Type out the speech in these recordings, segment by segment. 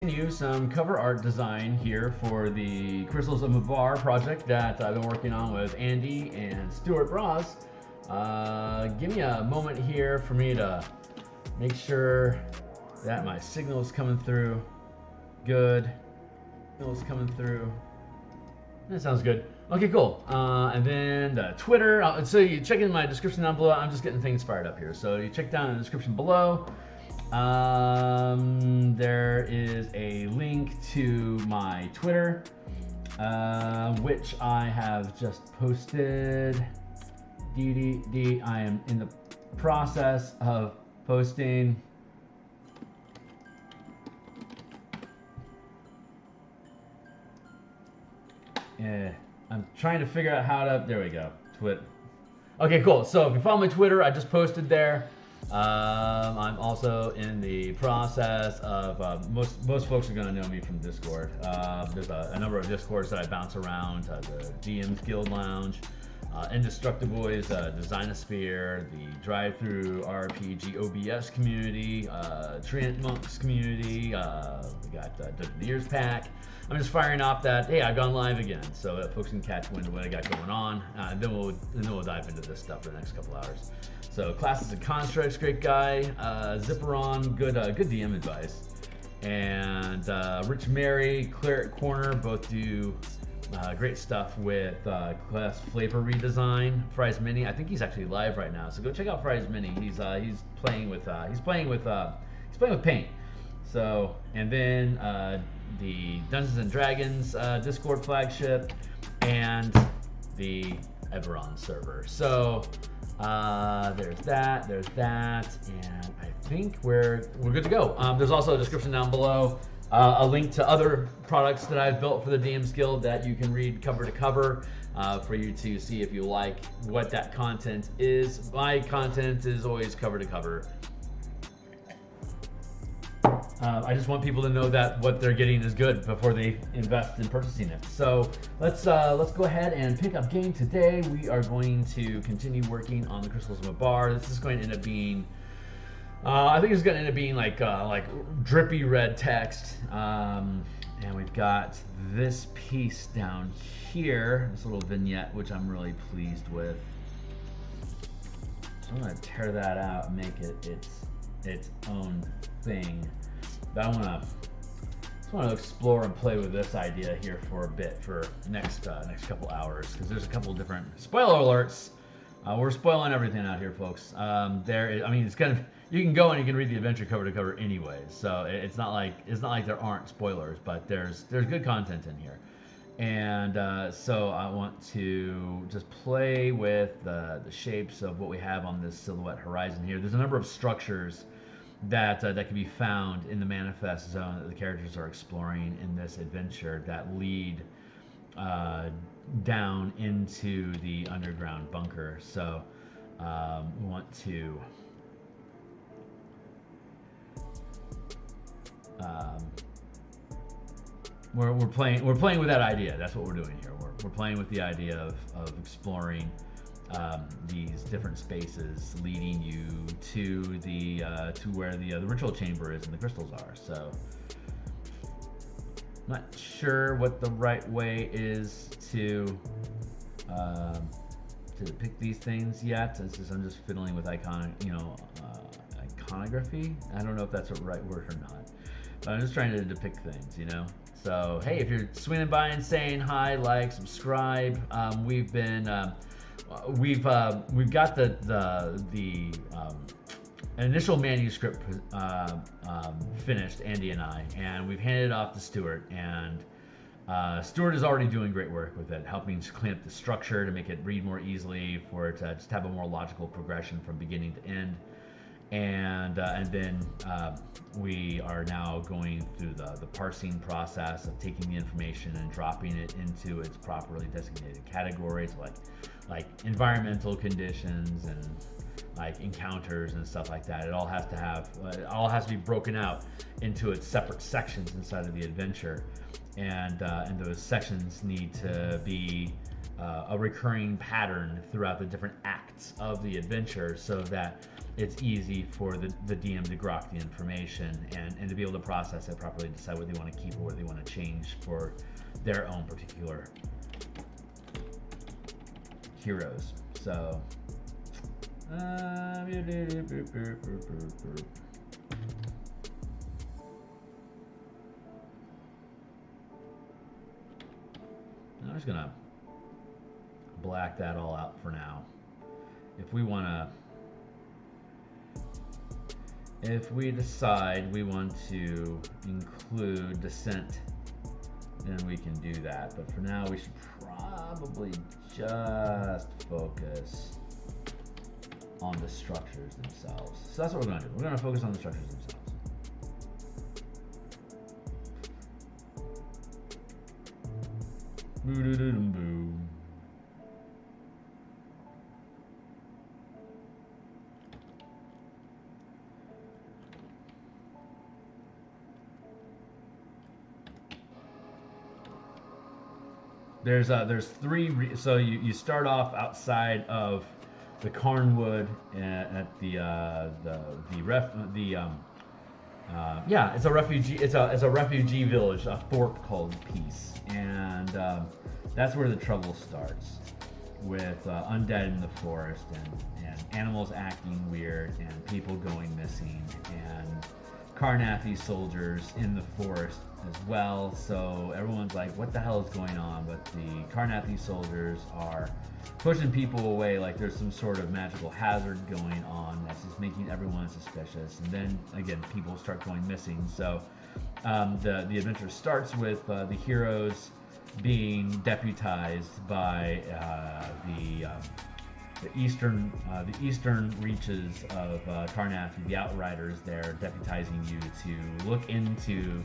Continue some cover art design here for the Crystals of Mabar project that I've been working on with Andy and Stuart Bras. Give me a moment here for me to make sure that my signal is coming through. Good. Signal is coming through. That sounds good. Okay, cool. And then the Twitter. So you check in my description down below. I'm just getting things fired up here. So you check down in the description below. There is a link to my Twitter, which I have just posted. I am in the process of posting. I'm trying to figure out how to. There we go. Okay, cool. So if you follow my Twitter, I just posted there. I'm also in the process of most folks are going to know me from Discord. There's a number of Discords that I bounce around: the DMsGuild Lounge, Indestructiboys, Designosphere, the Drive-Through RPG OBS community, Treant Monks community. We got the Years Pack. I'm just firing off that. Hey, I've gone live again, so that folks can catch wind of what I got going on. And then we'll dive into this stuff for the next couple hours. So Classes and Constructs, great guy. Eberron, good DM advice. And Rich Mary, Cleric Corner, both do great stuff with class flavor redesign. Fry's Mini, I think he's actually live right now, so go check out Fry's Mini. He's playing with paint. So, and then the Dungeons and Dragons Discord flagship and the Eberron server. So there's that, and I think we're good to go. There's also a description down below, a link to other products that I've built for the DMsGuild that you can read cover to cover for you to see if you like what that content is. My content is always cover to cover. I just want people to know that what they're getting is good before they invest in purchasing it. So let's go ahead and pick up game today. We are going to continue working on the Crystals of Mabar. This is going to end up being, I think it's going to end up being like drippy red text. And we've got this piece down here, this little vignette, which I'm really pleased with. So I'm going to tear that out and make it its own thing. But I just want to explore and play with this idea here for a bit for next couple hours, because there's a couple different spoiler alerts. We're spoiling everything out here, folks. You can go and you can read the adventure cover to cover anyway, so it's not like there aren't spoilers, but there's good content in here. And so I want to just play with the shapes of what we have on this silhouette horizon here. There's a number of structures that can be found in the manifest zone that the characters are exploring in this adventure that lead down into the underground bunker. So we want to we're playing with that idea. That's what we're doing here. We're playing with the idea of exploring these different spaces, leading you to where the ritual chamber is and the crystals are. So, not sure what the right way is to depict these things yet. I'm just fiddling with iconography. I don't know if that's the right word or not, but I'm just trying to depict things, So hey, if you're swinging by and saying hi, like, subscribe. We've got the initial manuscript finished, Andy and I, and we've handed it off to Stuart, and Stuart is already doing great work with it, helping to clean up the structure to make it read more easily, for it to just have a more logical progression from beginning to end. And then we are now going through the parsing process of taking the information and dropping it into its properly designated categories, like environmental conditions and like encounters and stuff like that. It all has to be broken out into its separate sections inside of the adventure, and those sections need to be a recurring pattern throughout the different acts of the adventure, so that it's easy for the DM to grok the information and to be able to process it properly, decide what they want to keep or what they want to change for their own particular heroes. So I'm just gonna black that all out for now. If we decide we want to include descent, then we can do that. But for now, we should probably just focus on the structures themselves. So that's what we're going to do. We're going to focus on the structures themselves. Boo-doo-doo-doo-boo. There's three. So you start off outside of the Carnwood at it's a refugee. It's a refugee village, a thorp called Peace, and that's where the trouble starts, with undead in the forest and animals acting weird and people going missing and Carnathy soldiers in the forest as well. So everyone's like, what the hell is going on? But the Carnathy soldiers are pushing people away like there's some sort of magical hazard going on that's just making everyone suspicious. And then again, people start going missing. So the adventure starts with the heroes being deputized by the eastern reaches of Carnathy, the Outriders there, deputizing you to look into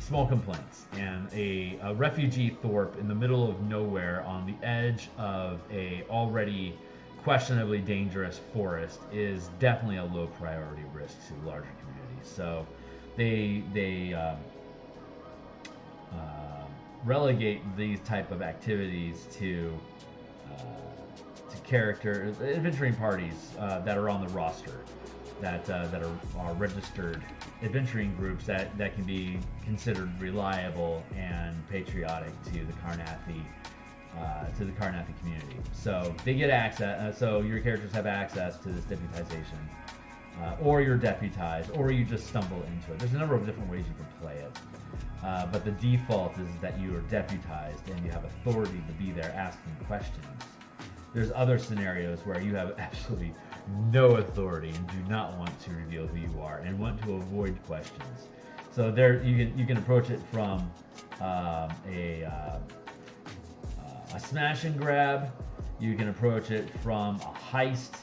small complaints. And a refugee thorp in the middle of nowhere on the edge of a already questionably dangerous forest is definitely a low priority risk to the larger community. So they relegate these type of activities to adventuring parties that are on the roster, that are registered adventuring groups that can be considered reliable and patriotic to the Carnathy community. So they get access. So your characters have access to this deputization, or you're deputized, or you just stumble into it. There's a number of different ways you can play it. But the default is that you are deputized and you have authority to be there asking questions. There's other scenarios where you have absolutely no authority and do not want to reveal who you are and want to avoid questions. So there you can approach it from a smash and grab. You can approach it from a heist.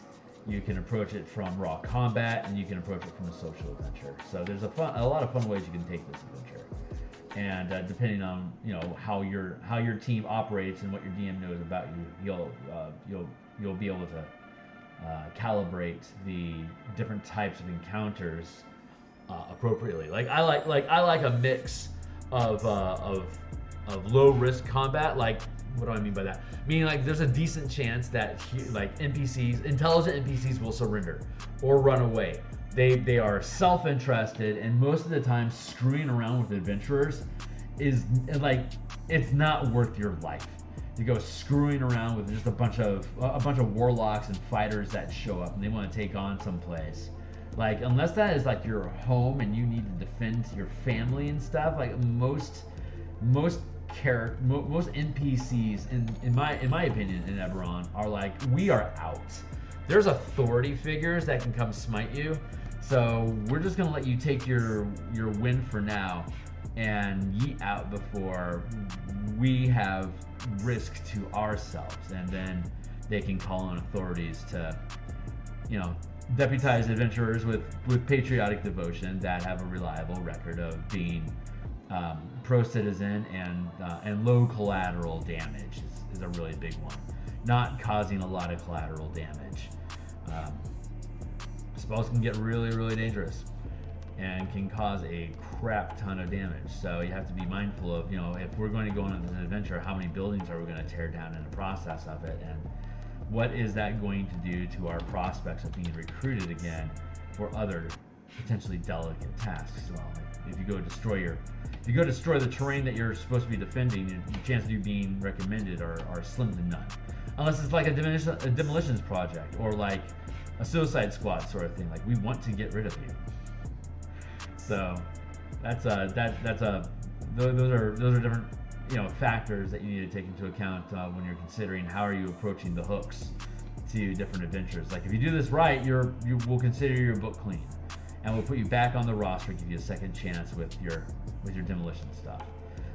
You can approach it from raw combat, and you can approach it from a social adventure. So there's a lot of fun ways you can take this adventure. And depending on how your team operates and what your DM knows about you, you'll be able to calibrate the different types of encounters appropriately. Like I like a mix of low risk combat. Like, what do I mean by that? Meaning, like, there's a decent chance that intelligent NPCs will surrender or run away. They are self-interested, and most of the time screwing around with adventurers is like, it's not worth your life. You go screwing around with just a bunch of warlocks and fighters that show up and they want to take on someplace. Like, unless that is like your home and you need to defend your family and stuff, like most NPCs in my opinion in Eberron are like, we are out. There's authority figures that can come smite you, so we're just gonna let you take your win for now and yeet out before we have risk to ourselves. And then they can call on authorities to, deputize adventurers with patriotic devotion that have a reliable record of being pro-citizen and low collateral damage is a really big one. Not causing a lot of collateral damage. Spells can get really, really dangerous. and can cause a crap ton of damage. So you have to be mindful of, if we're going to go on an adventure, how many buildings are we going to tear down in the process of it, and what is that going to do to our prospects of being recruited again for other potentially delicate tasks. Well, if you go destroy the terrain that you're supposed to be defending, the chances of you being recommended are slim to none, unless it's like a demolitions project or like a suicide squad sort of thing. Like, we want to get rid of you. So those are different factors that you need to take into account when you're considering how are you approaching the hooks to different adventures. Like, if you do this right, you will consider your book clean, and we'll put you back on the roster, give you a second chance with your demolition stuff.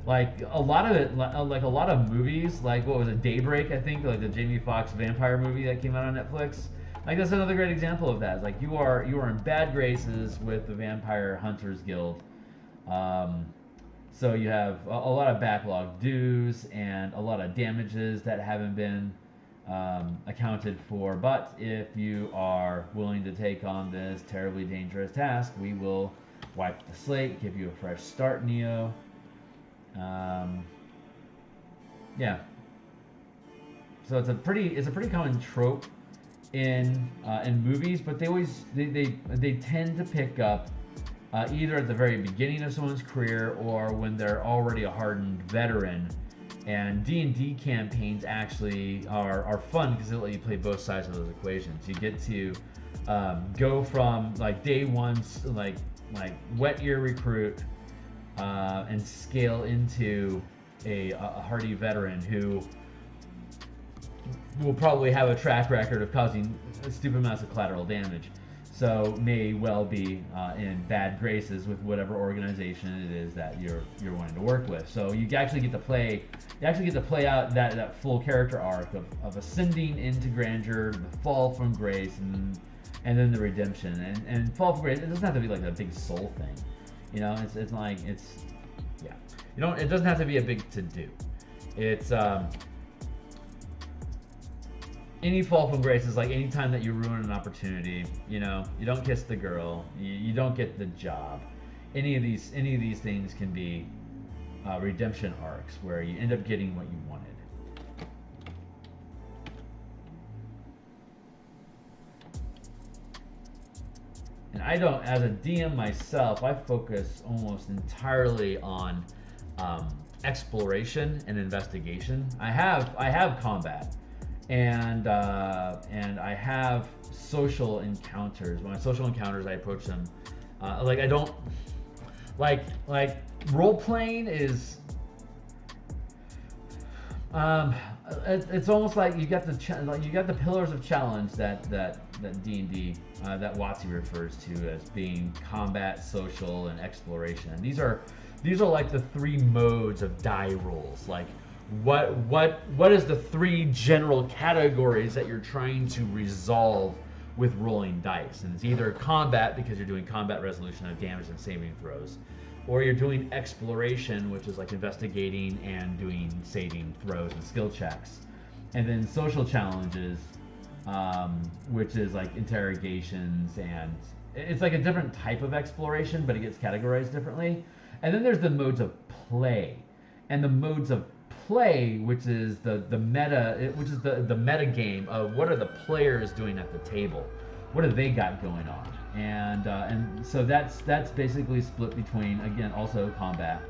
Like a lot of movies, like what was it, Daybreak, I think, like the Jamie Foxx vampire movie that came out on Netflix. Like, that's another great example of that. It's like you are in bad graces with the Vampire Hunters Guild. So you have a lot of backlog dues and a lot of damages that haven't been accounted for. But if you are willing to take on this terribly dangerous task, we will wipe the slate, give you a fresh start, Neo. Yeah. So it's a pretty common trope in movies, but they tend to pick up either at the very beginning of someone's career or when they're already a hardened veteran. And D&D campaigns actually are fun because they let you play both sides of those equations. You get to go from like day one, like wet ear recruit, and scale into a hardy veteran who will probably have a track record of causing stupid amounts of collateral damage. So may well be in bad graces with whatever organization it is that you're wanting to work with. So you actually get to play out that full character arc of ascending into grandeur, the fall from grace, and then the redemption. And fall from grace, it doesn't have to be like a big soul thing. It doesn't have to be a big to do. It's any fall from grace is like any time that you ruin an opportunity. You don't kiss the girl, you don't get the job. Any of these things can be redemption arcs where you end up getting what you wanted. And I don't, as a DM myself, I focus almost entirely on exploration and investigation. I have combat. And I have social encounters. When I social encounters, I approach them I don't like role playing is. It's almost like you got the pillars of challenge that D&D that WotC refers to as being combat, social, and exploration. And these are like the three modes of die rolls. Like, what is the three general categories that you're trying to resolve with rolling dice? And it's either combat, because you're doing combat resolution of damage and saving throws, or you're doing exploration, which is like investigating and doing saving throws and skill checks, and then social challenges, which is like interrogations, and it's like a different type of exploration, but it gets categorized differently. And then there's the modes of play, and the modes of play, which is the meta game of what are the players doing at the table, what have they got going on, and so that's basically split between, again, also combat,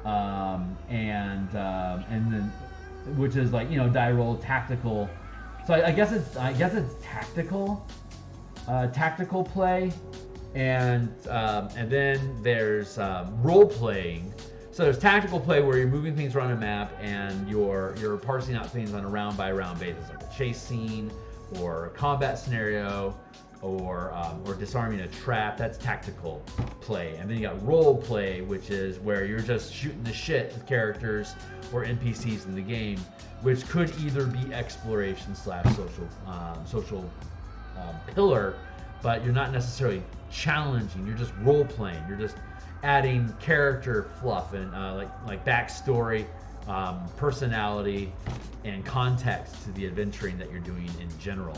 and then, which is like, die roll, tactical. So I guess it's tactical play, and then there's role playing. So there's tactical play where you're moving things around a map and you're parsing out things on a round by round basis, like a chase scene or a combat scenario or disarming a trap. That's tactical play. And then you got role play, which is where you're just shooting the shit with characters or NPCs in the game, which could either be exploration / social pillar, but you're not necessarily challenging. You're just role playing. You're just adding character fluff and like backstory, personality, and context to the adventuring that you're doing in general.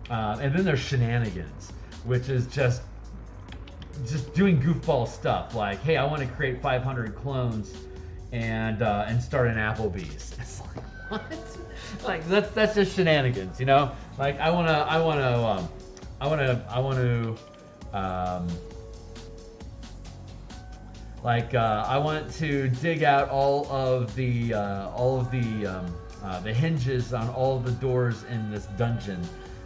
And then there's shenanigans, which is just just doing goofball stuff like, hey, I want to create 500 clones and start an Applebee's. It's like, what? Like that's just shenanigans, you know? Like I want to dig out all of the hinges on all of the doors in this dungeon,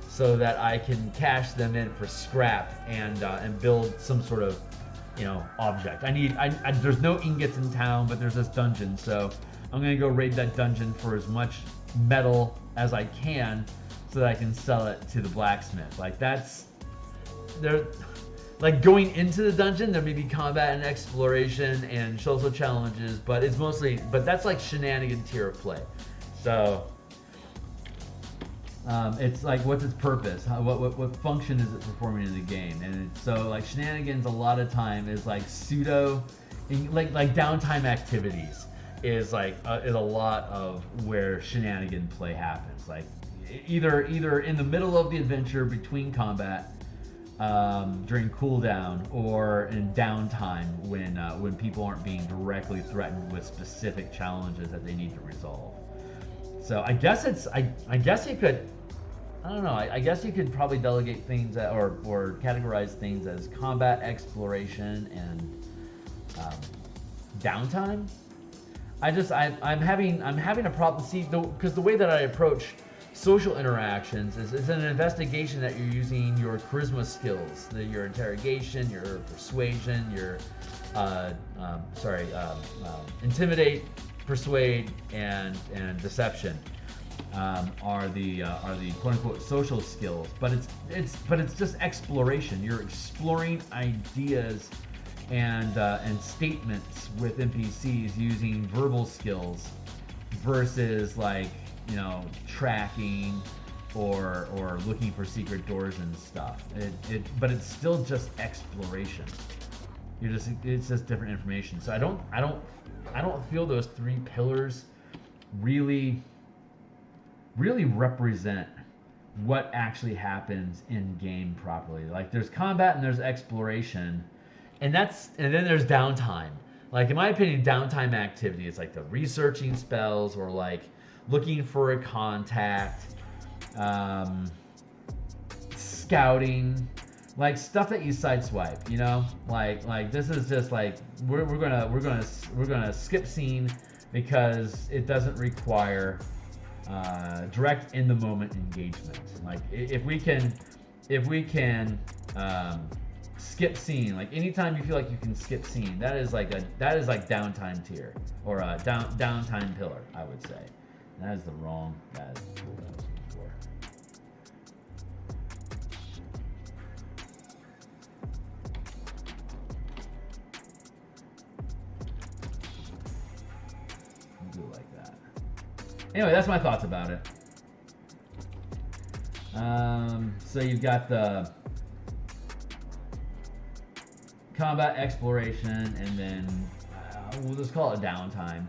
so that I can cash them in for scrap and build some sort of, you know, object. There's no ingots in town, but there's this dungeon, so I'm gonna go raid that dungeon for as much metal as I can, so that I can sell it to the blacksmith. Like like going into the dungeon, there may be combat and exploration and social challenges, but that's like shenanigan tier of play. So it's like, what's its purpose? What function is it performing in the game? And so like shenanigans a lot of time is like like downtime activities is a lot of where shenanigan play happens. Like either in the middle of the adventure between combat, during cooldown, or in downtime when people aren't being directly threatened with specific challenges that they need to resolve. So I guess you could, I don't know, I guess you could probably delegate things or categorize things as combat, exploration, and downtime. I'm having a problem, because the way that I approach social interactions is an investigation that you're using your charisma skills, your interrogation, your persuasion, your intimidate, persuade, and deception are the quote unquote social skills. But it's just exploration. You're exploring ideas and statements with NPCs using verbal skills versus like, you know, tracking or looking for secret doors and stuff. But it's still just exploration. It's just different information. So I don't feel those three pillars really represent what actually happens in game properly. Like there's combat and there's exploration, and then there's downtime. Like in my opinion, downtime activity is like the researching spells, or like looking for a contact, scouting, like stuff that you sideswipe, you know, like this is just like we're gonna skip scene because it doesn't require direct in the moment engagement. Like if we can skip scene, like anytime you feel like you can skip scene, that is like downtime tier, or a downtime pillar, I would say. That is the wrong. That is what I was looking for. Do it like that. Anyway, that's my thoughts about it. So you've got the combat, exploration, and then we'll just call it downtime,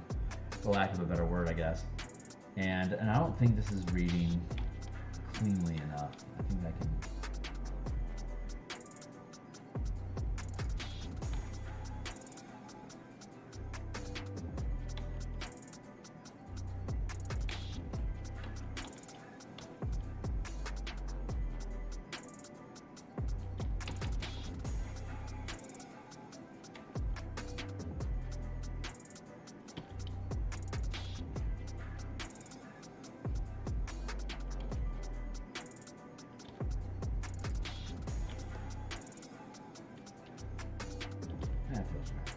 for lack of a better word, I guess. And I don't think this is reading cleanly enough. I think I can. That feels right.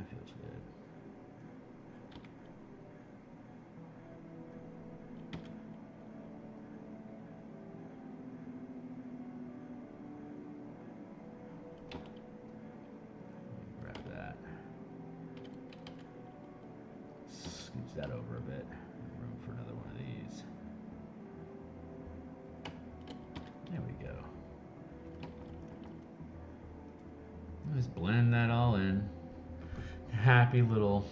That feels good. Grab that. Scooch that over a bit. Room for another one of these. There we go. Just blend that all in. Happy little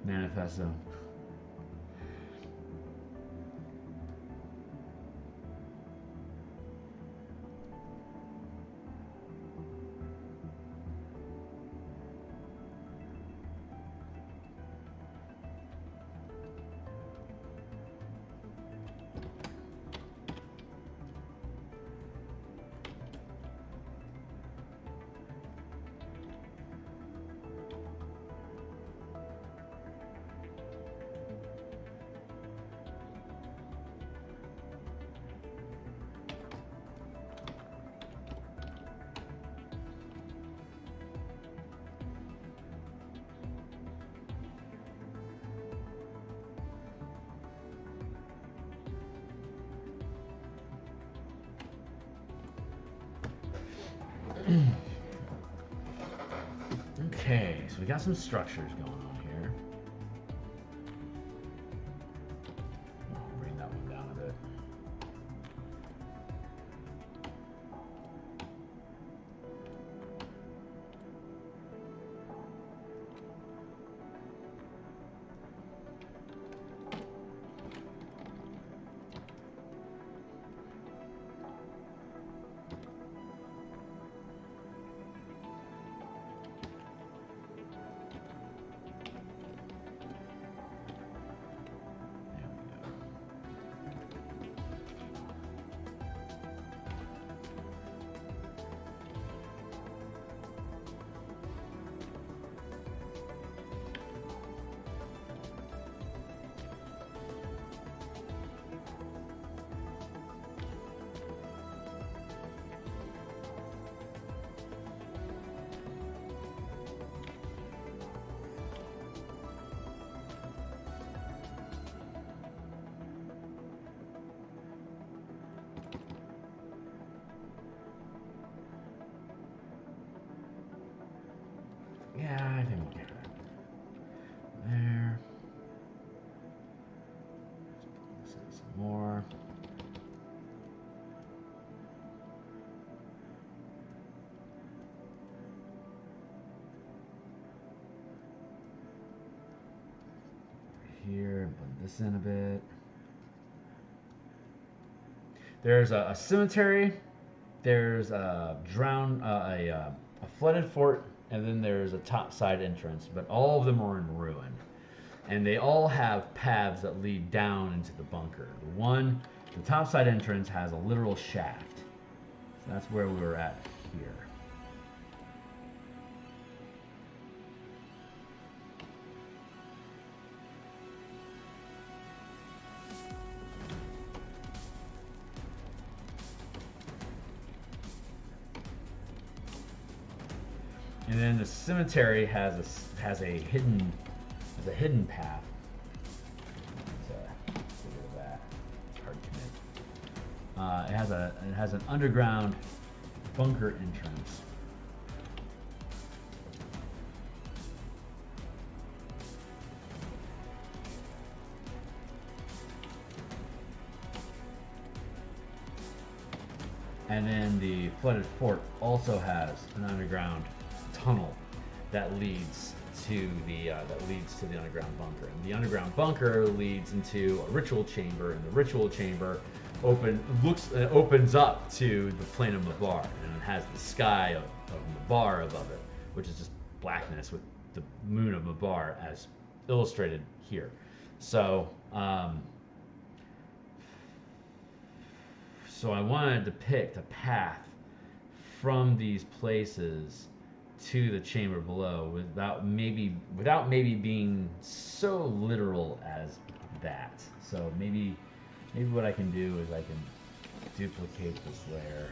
manifesto. Okay, so we got some structures going on here. I'll bring that one down a bit. Yeah, I think we'll get that. There. Let's see some more. Here, blend this in a bit. There's a cemetery. There's a flooded fort, and then there's a topside entrance, but all of them are in ruin. And they all have paths that lead down into the bunker. The topside entrance has a literal shaft. So that's where we were at here. And then the cemetery has a hidden path. Let's get rid of that. It's hard to commit. It has an underground bunker entrance. And then the flooded fort also has an underground tunnel that leads to the underground bunker. And the underground bunker leads into a ritual chamber, and the ritual chamber opens up to the plain of Mabar, and it has the sky of Mabar above it, which is just blackness with the moon of Mabar as illustrated here. So so I wanted to depict a path from these places to the chamber below without maybe being so literal as that. So maybe what I can do is I can duplicate this layer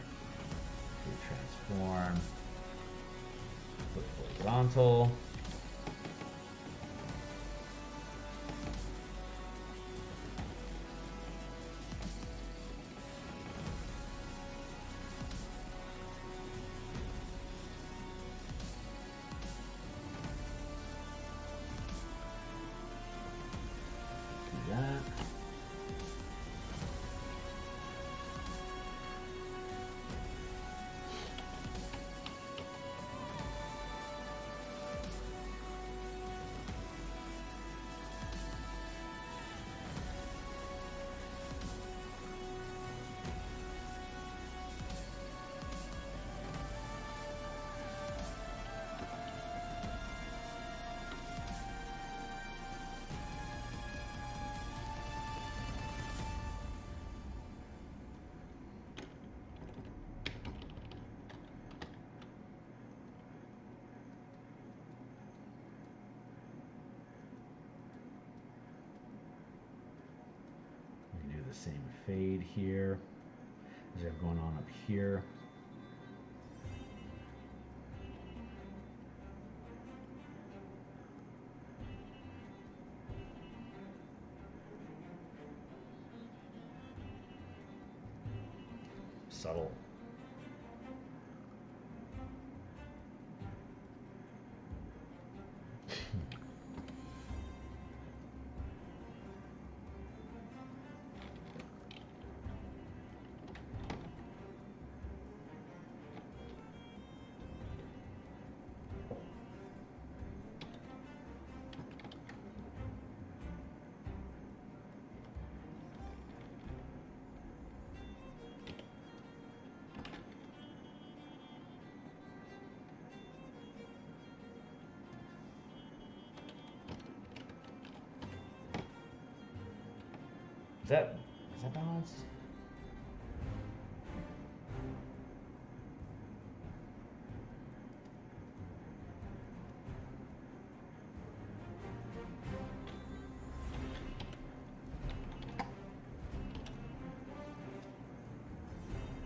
to transform. Flip horizontal. Do that. The same fade here as we have going on up here. Subtle. Is that balanced?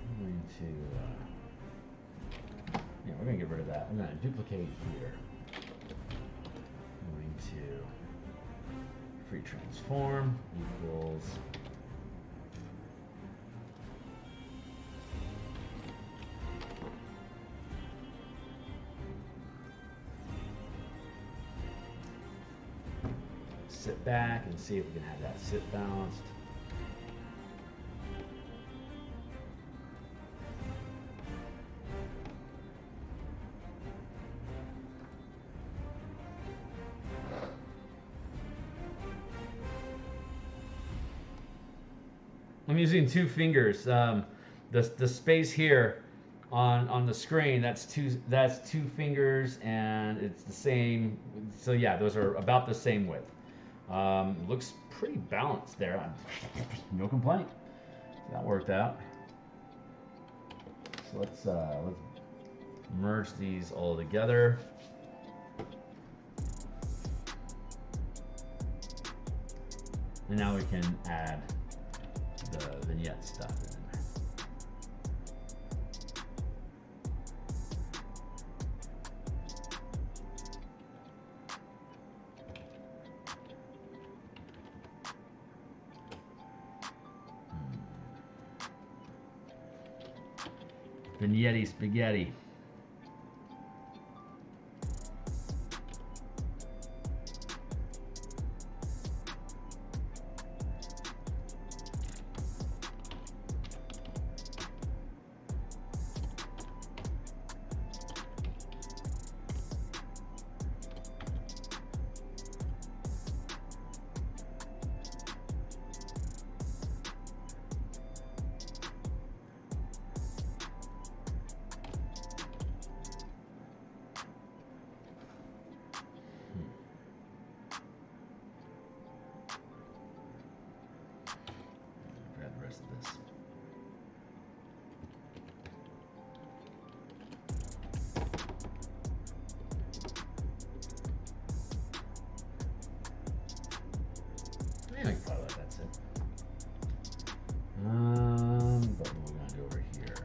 I'm going to, yeah, we're going to get rid of that. I'm going to duplicate here. I'm going to free transform equals sit back and see if we can have that sit balanced. I'm using two fingers. The space here on the screen, that's two fingers, and it's the same. So yeah, those are about the same width. Looks pretty balanced there. No complaint. That worked out. So let's merge these all together. And now we can add the vignette stuff in. Vignette spaghetti. But what we're gonna do over here.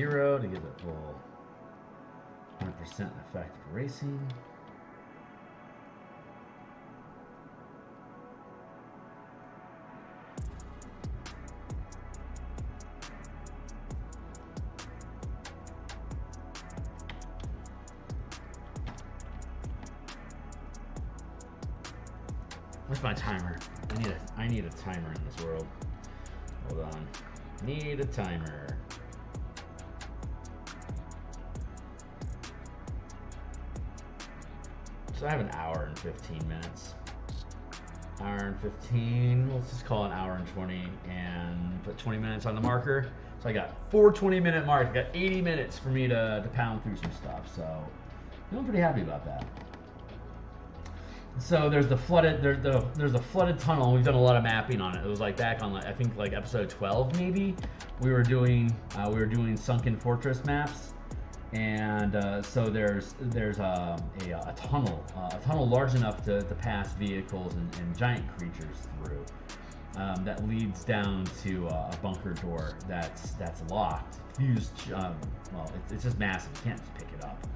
0 to get the full 100% effective racing. Where's my timer? I need a timer in this world. Hold on. Need a timer. So I have an hour and 15 minutes. Hour and 15, let's just call it an hour and 20 and put 20 minutes on the marker. So I got 4 20-minute marks. I got 80 minutes for me to pound through some stuff. So I'm pretty happy about that. So there's the flooded there's a flooded tunnel. We've done a lot of mapping on it. It was like back on I think like episode 12 maybe. We were doing sunken fortress maps, and so there's a tunnel large enough to pass vehicles and giant creatures through. That leads down to a bunker door that's locked. Fused. Well, it's just massive. You can't just pick it up.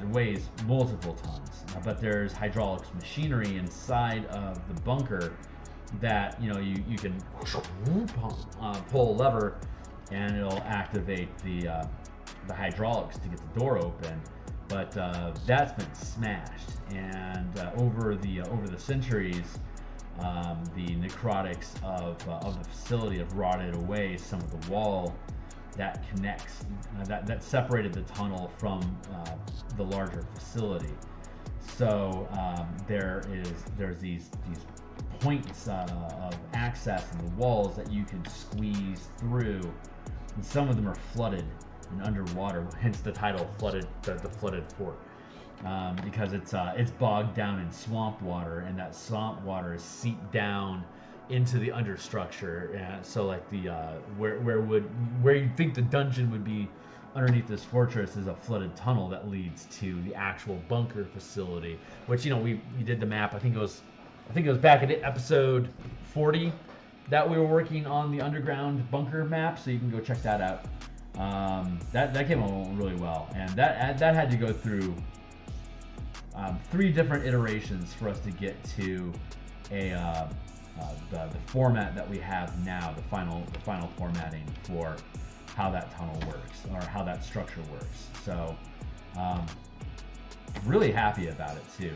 It weighs multiple tons, but there's hydraulics machinery inside of the bunker that you can pull a lever and it'll activate the hydraulics to get the door open. But that's been smashed, and over the centuries, the necrotics of the facility have rotted away some of the wall that connects, that separated the tunnel from the larger facility. So there's these points of access in the walls that you can squeeze through, and some of them are flooded and underwater. Hence the title, flooded, the flooded fort, because it's bogged down in swamp water, and that swamp water is seeped down into the understructure. So like the where you think the dungeon would be underneath this fortress is a flooded tunnel that leads to the actual bunker facility, which we did the map. I think it was back at episode 40 that we were working on the underground bunker map, so you can go check that out. That came along really well, and that had to go through 3 different iterations for us to get to the format that we have now, the final formatting for how that tunnel works, or how that structure works. So really happy about it too.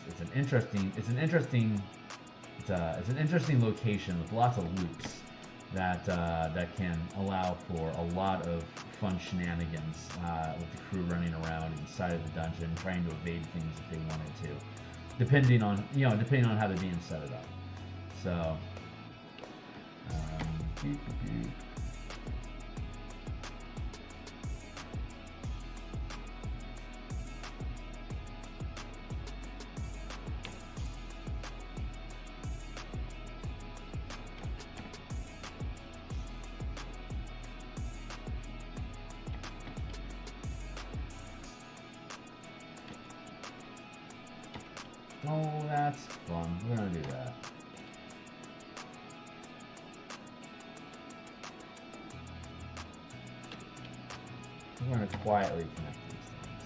It's an interesting location with lots of loops that can allow for a lot of fun shenanigans with the crew running around inside of the dungeon trying to evade things if they wanted to, depending on how the DM set it up. So oh, that's fun. We're gonna do that. We're going to quietly connect these things.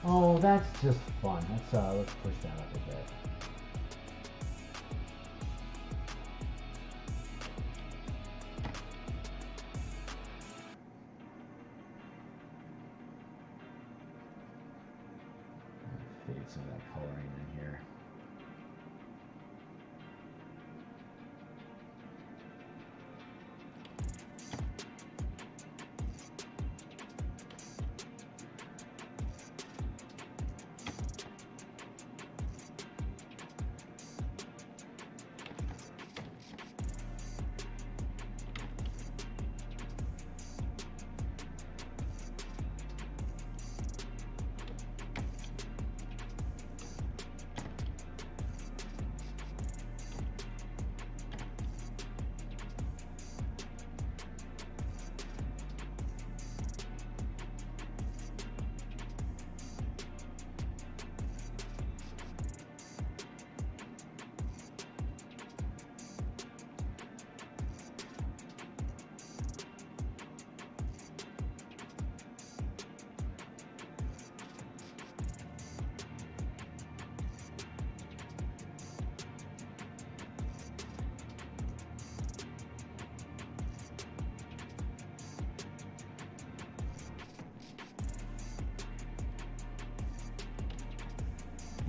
Oh, that's just fun. Let's push that up a bit. Fade some of that coloring in here.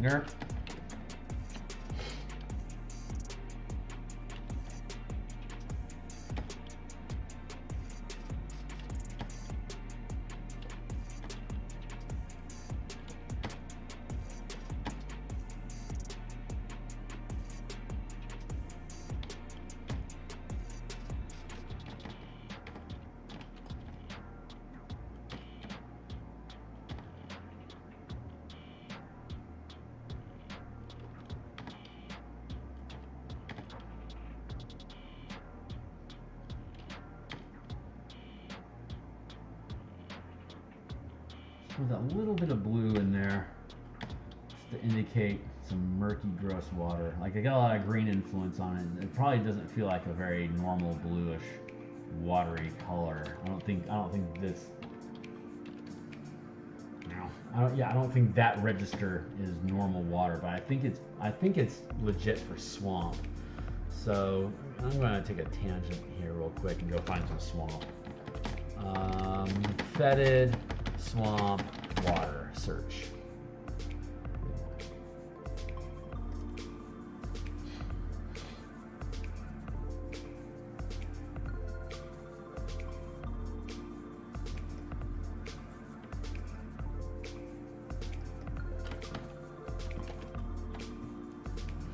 Nerp. With a little bit of blue in there, just to indicate some murky, gross water. Like I got a lot of green influence on it. It probably doesn't feel like a very normal bluish, watery color. I don't think this. No, I don't think that register is normal water, but I think it's legit for swamp. So I'm going to take a tangent here real quick and go find some swamp. Fetid swamp water search.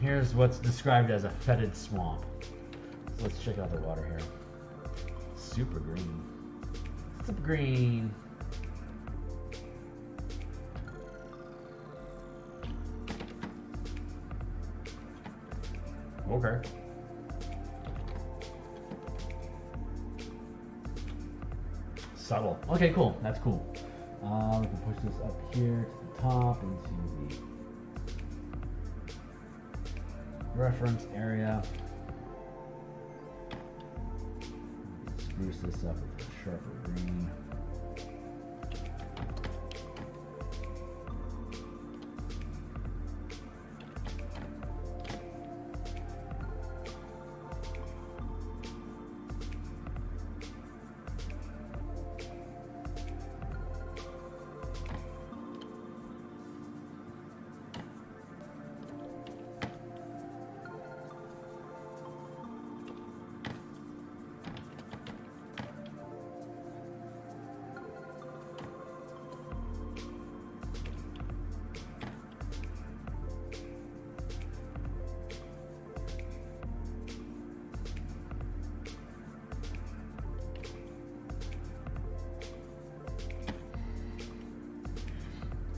Here's what's described as a fetid swamp. So let's check out the water here. Super green. Super green. Okay. Subtle. Okay, cool. That's cool. We can push this up here to the top into the reference area. Spruce this up with a sharper green.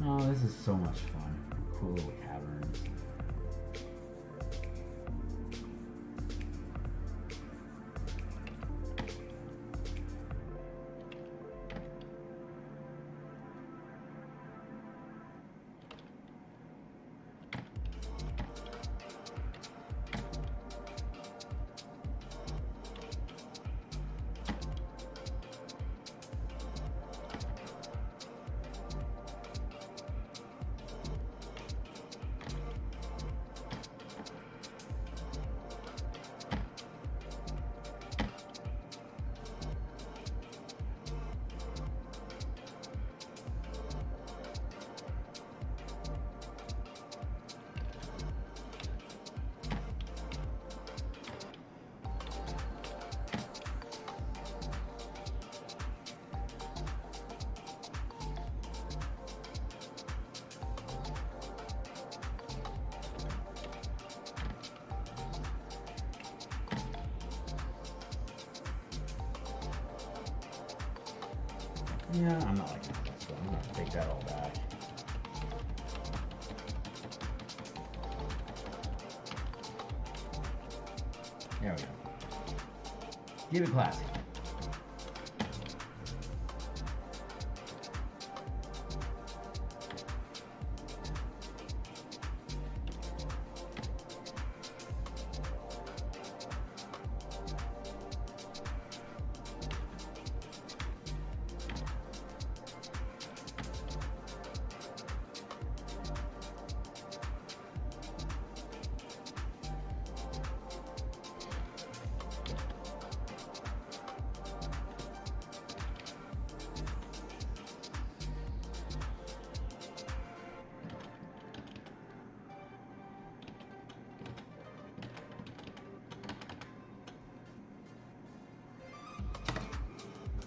Oh, this is so much fun. Cool little caverns. Yeah, I'm not liking this, so I'm going to take that all back. There we go. Keep it classy.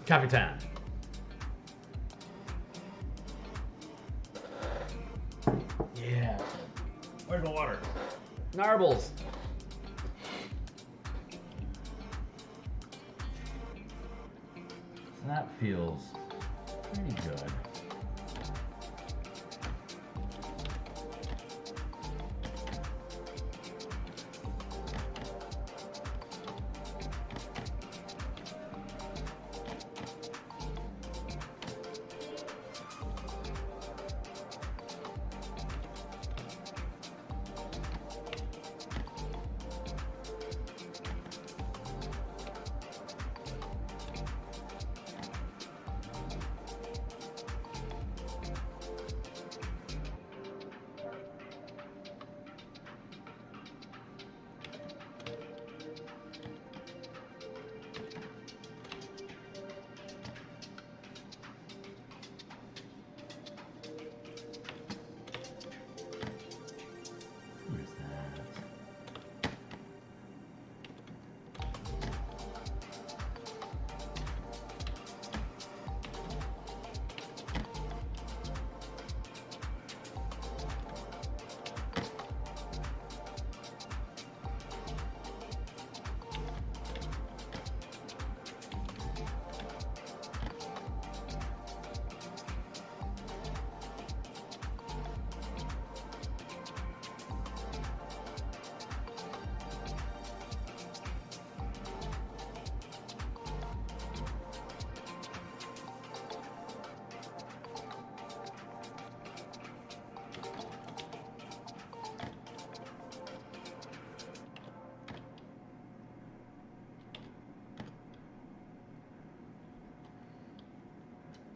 Capitan. Yeah. Where's my water? Narbles. So that feels pretty good.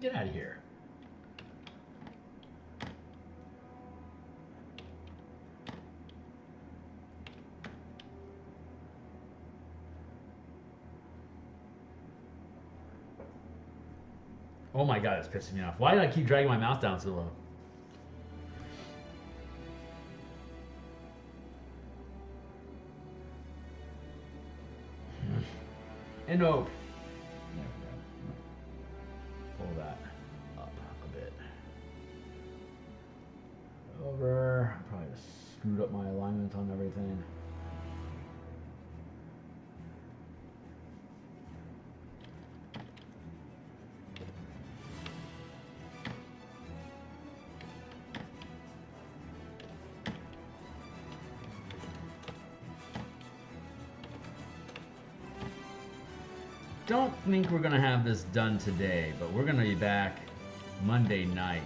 Get out of here. Oh my god, it's pissing me off. Why did I keep dragging my mouse down so low? And oak. Pull that up a bit. Over. Probably just screwed up my alignment on everything. Don't think we're gonna have this done today, but we're gonna be back Monday night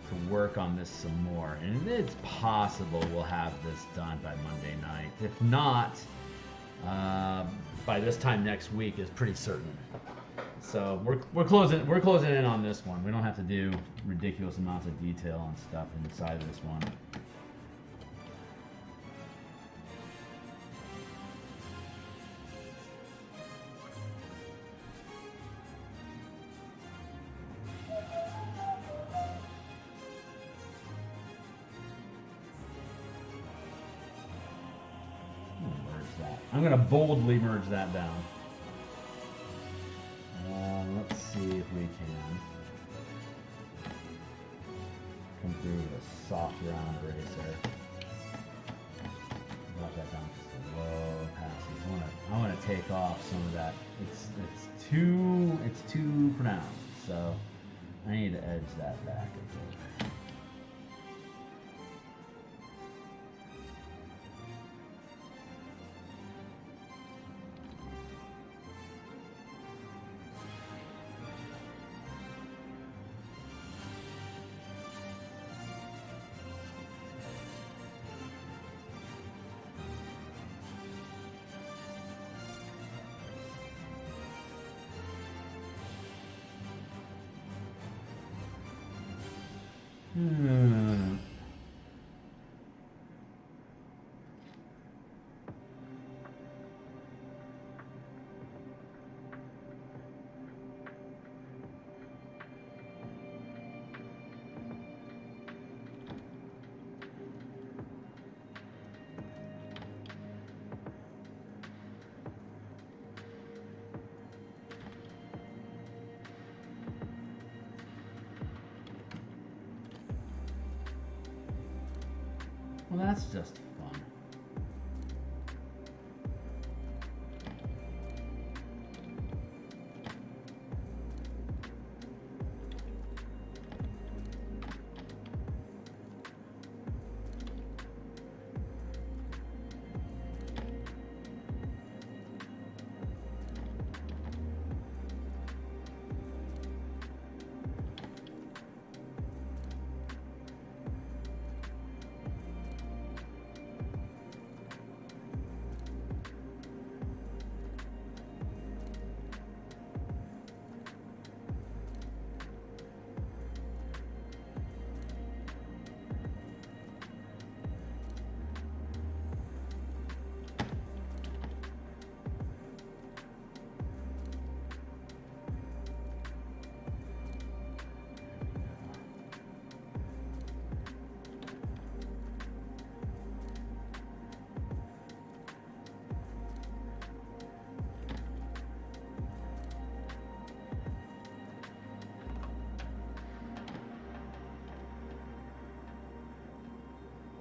to work on this some more, and it's possible we'll have this done by Monday night. If not, by this time next week is pretty certain. So we're closing in on this one. We don't have to do ridiculous amounts of detail and stuff inside of this one. I'm going to boldly merge that down. Let's see if we can come through with a soft round eraser. Drop that down just a low passes. I want to take off some of that. It's too pronounced. So I need to edge that back a bit. Well, that's just fun.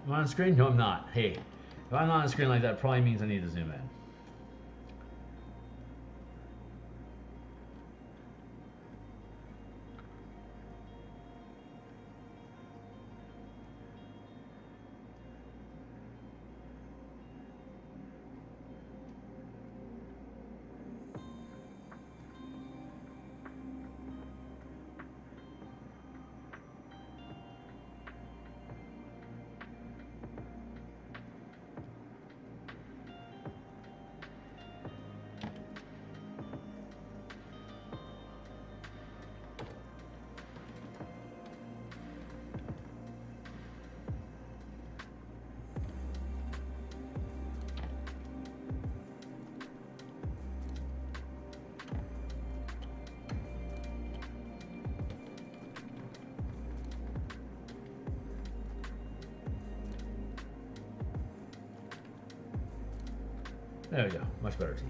Am I on screen? No, I'm not. Hey, if I'm not on screen like that, probably means I need to zoom in. There we go. Much better teeth.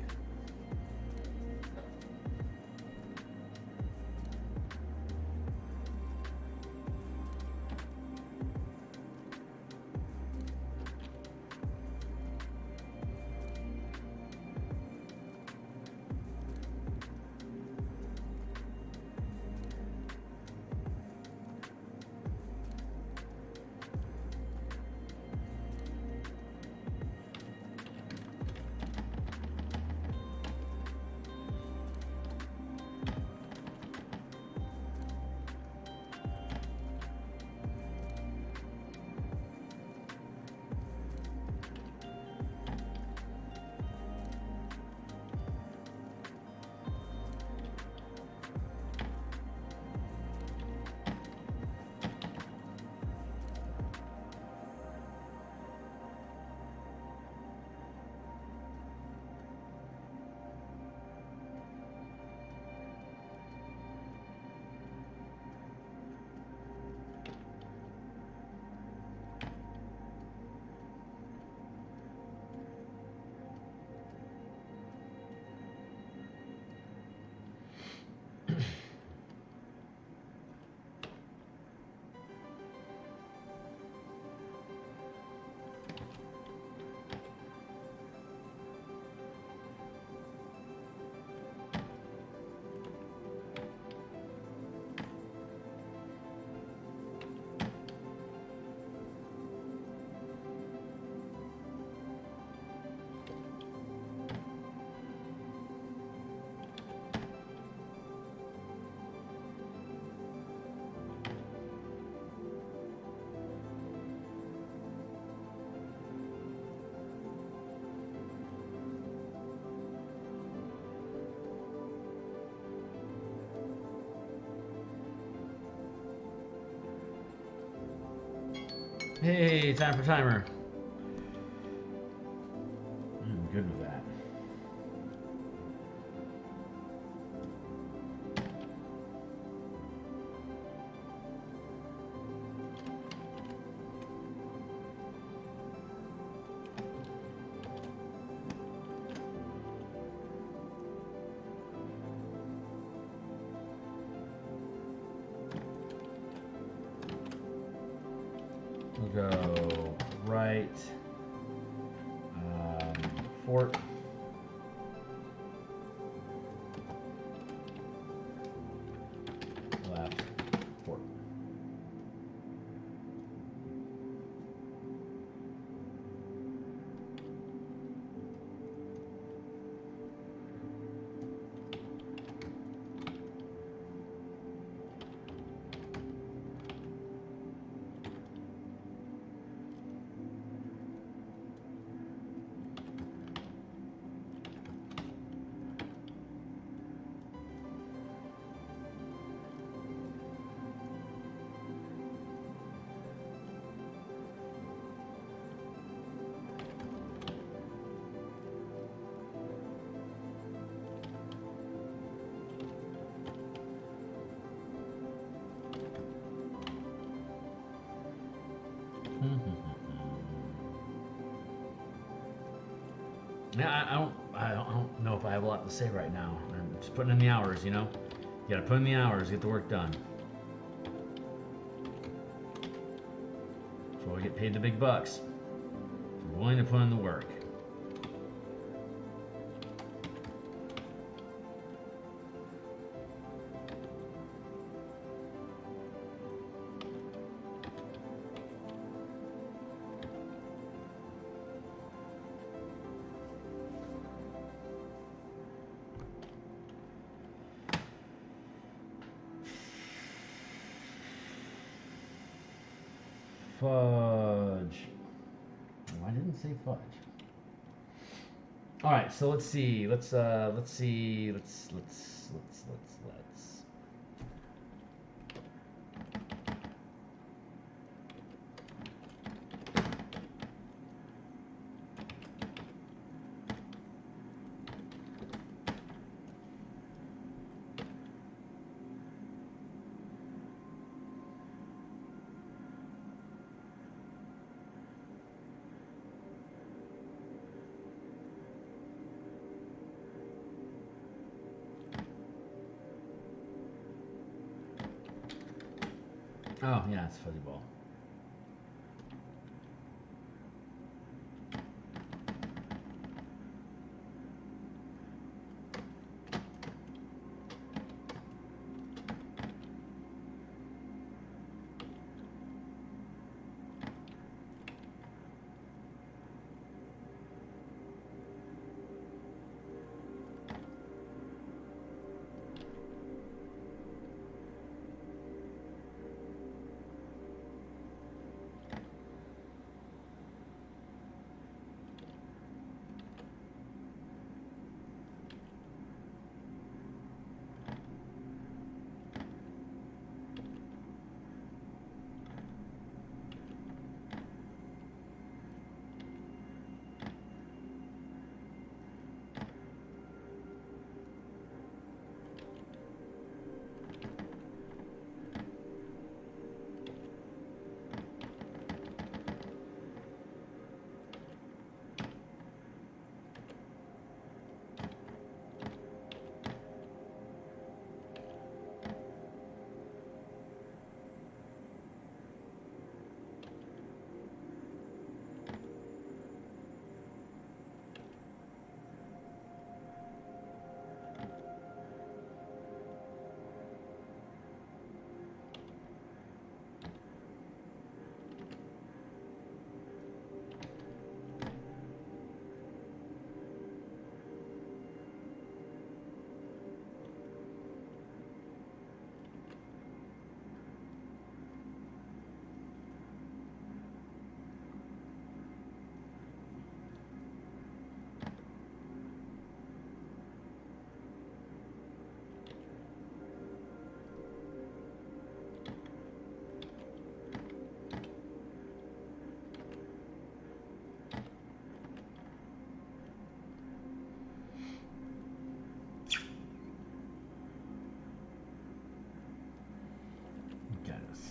Hey, time for timer. I'm good with that. We'll go right right, fort. Left, fort. Yeah, I don't know if I have a lot to say right now. I'm just putting in the hours, you know? You gotta put in the hours, get the work done. That's why we get paid the big bucks. We're willing to put in the work. Fudge. Oh, I didn't say fudge. All right, so let's see. Let's see. Let's. Oh yeah, it's fuzzy ball.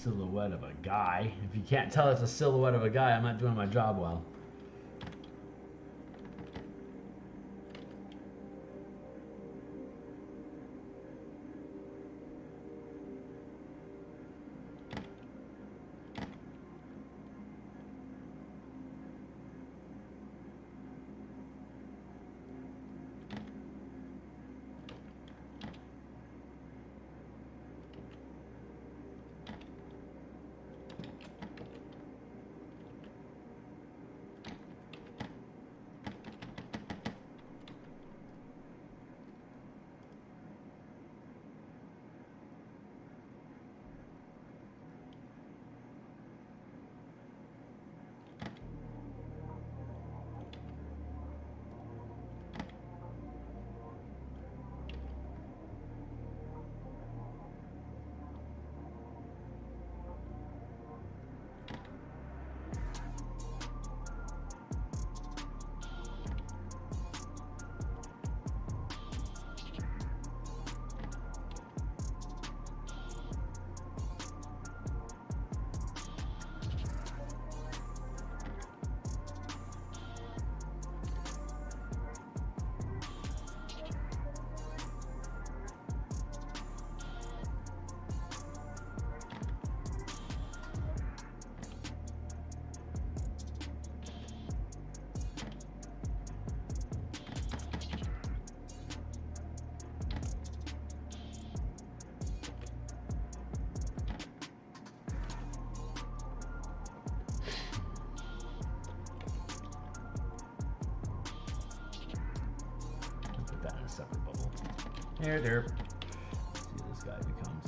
Silhouette of a guy. If you can't tell it's a silhouette of a guy, I'm not doing my job well. separate bubble. There. See what this guy becomes.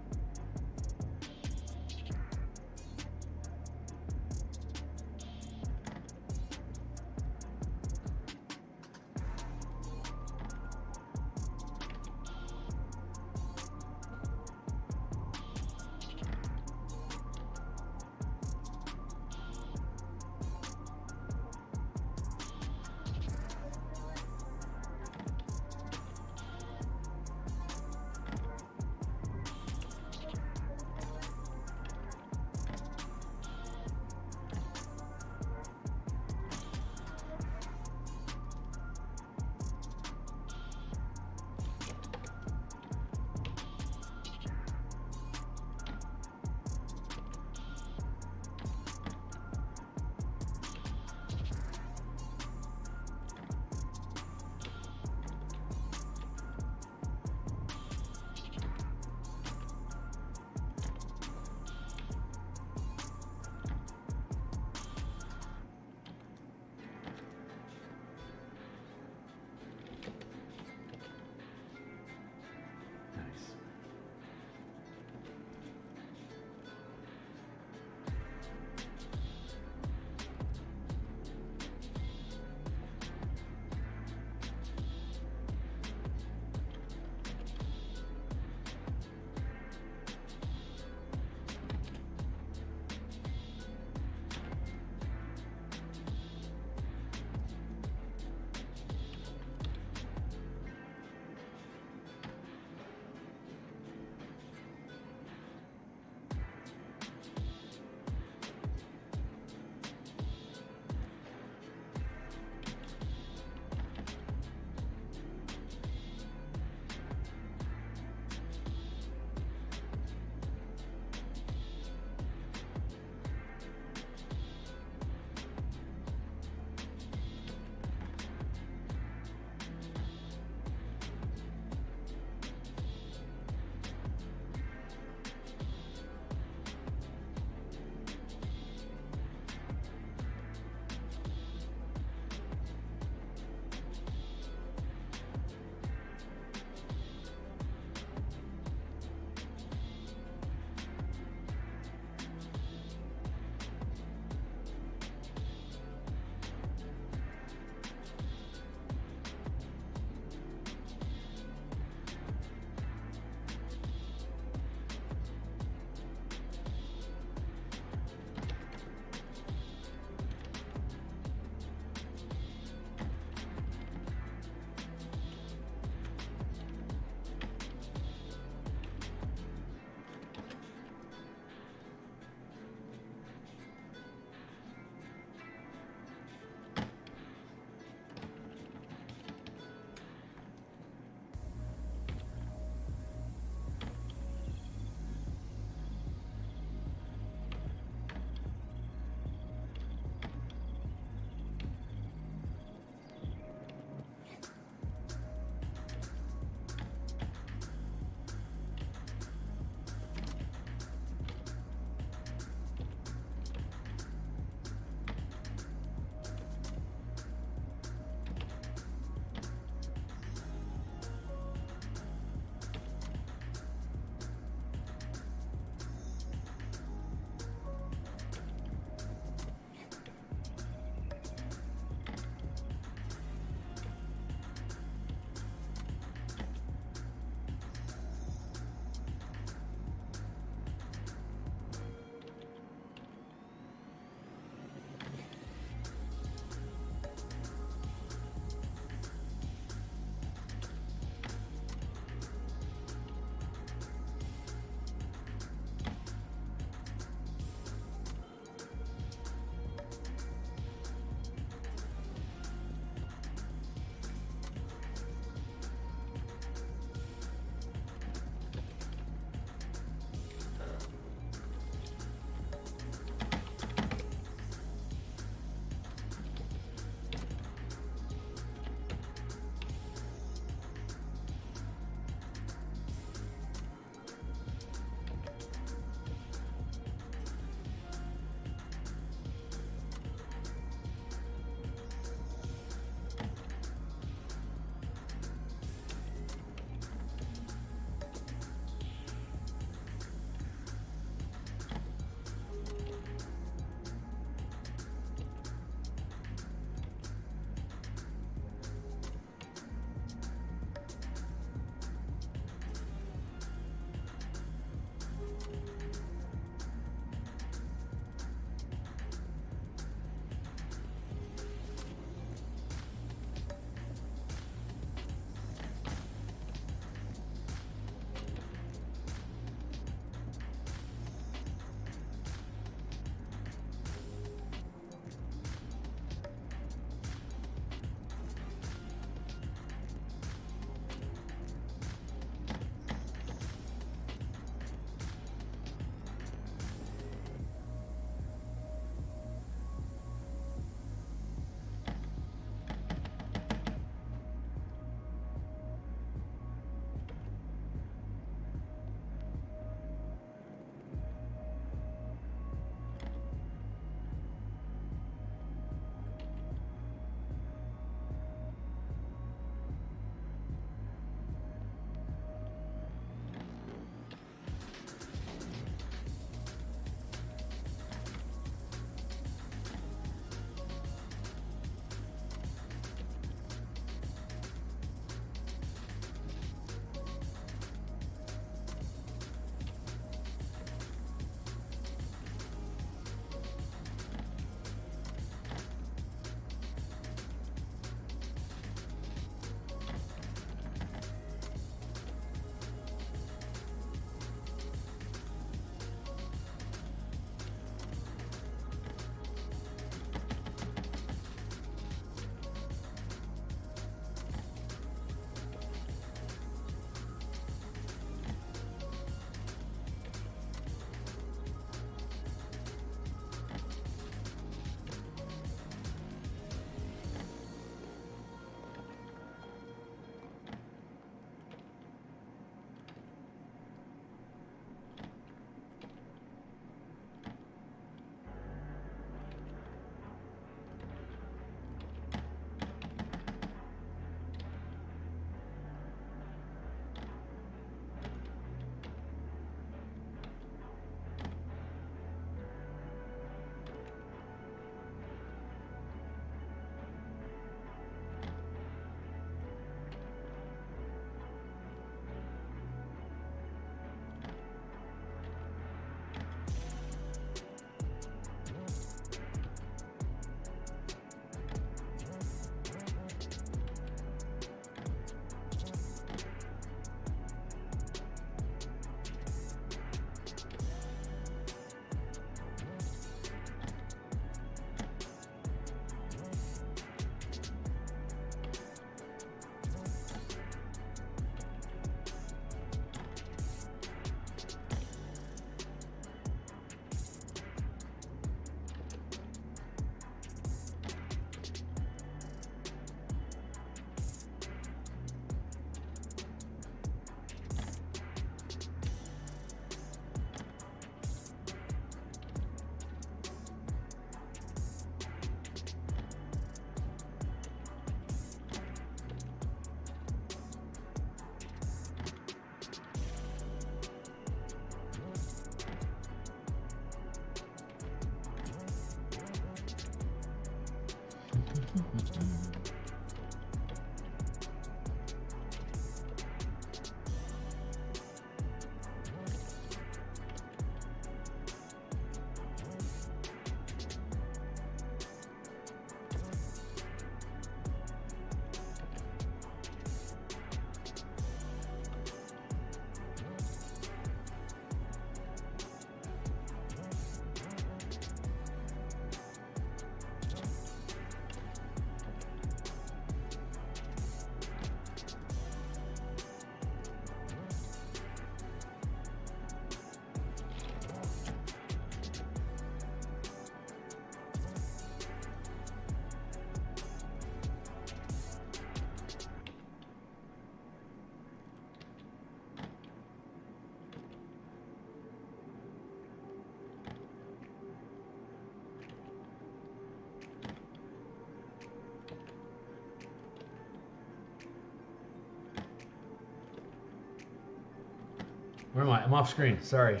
Where am I? I'm off screen. Sorry.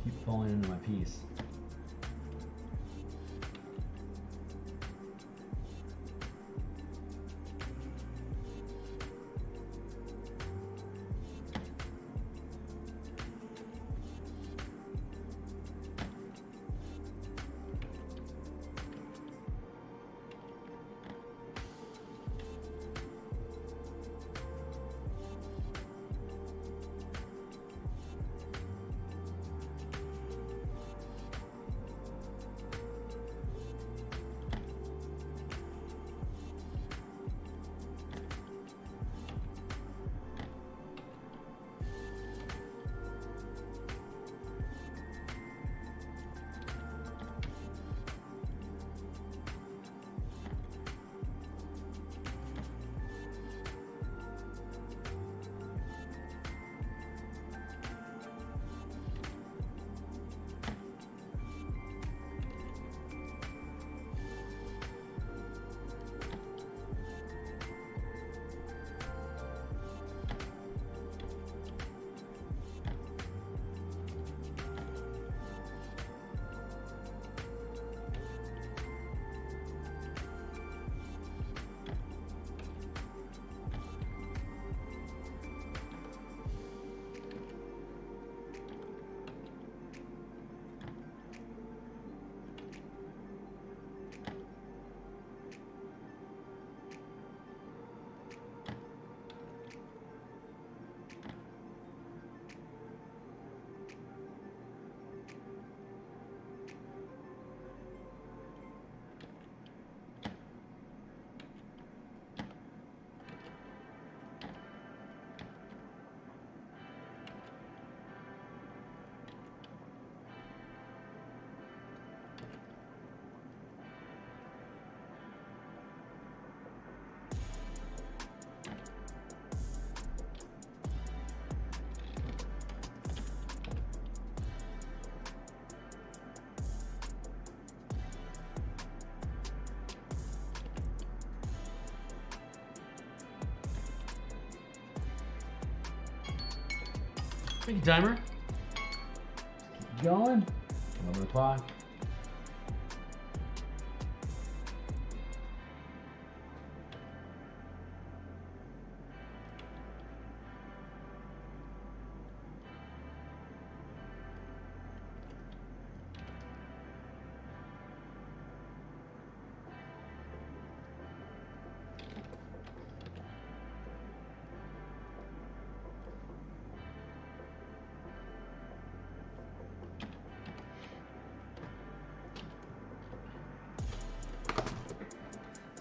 Keep falling into my piece. Thank you, timer. Keep going. 11 o'clock.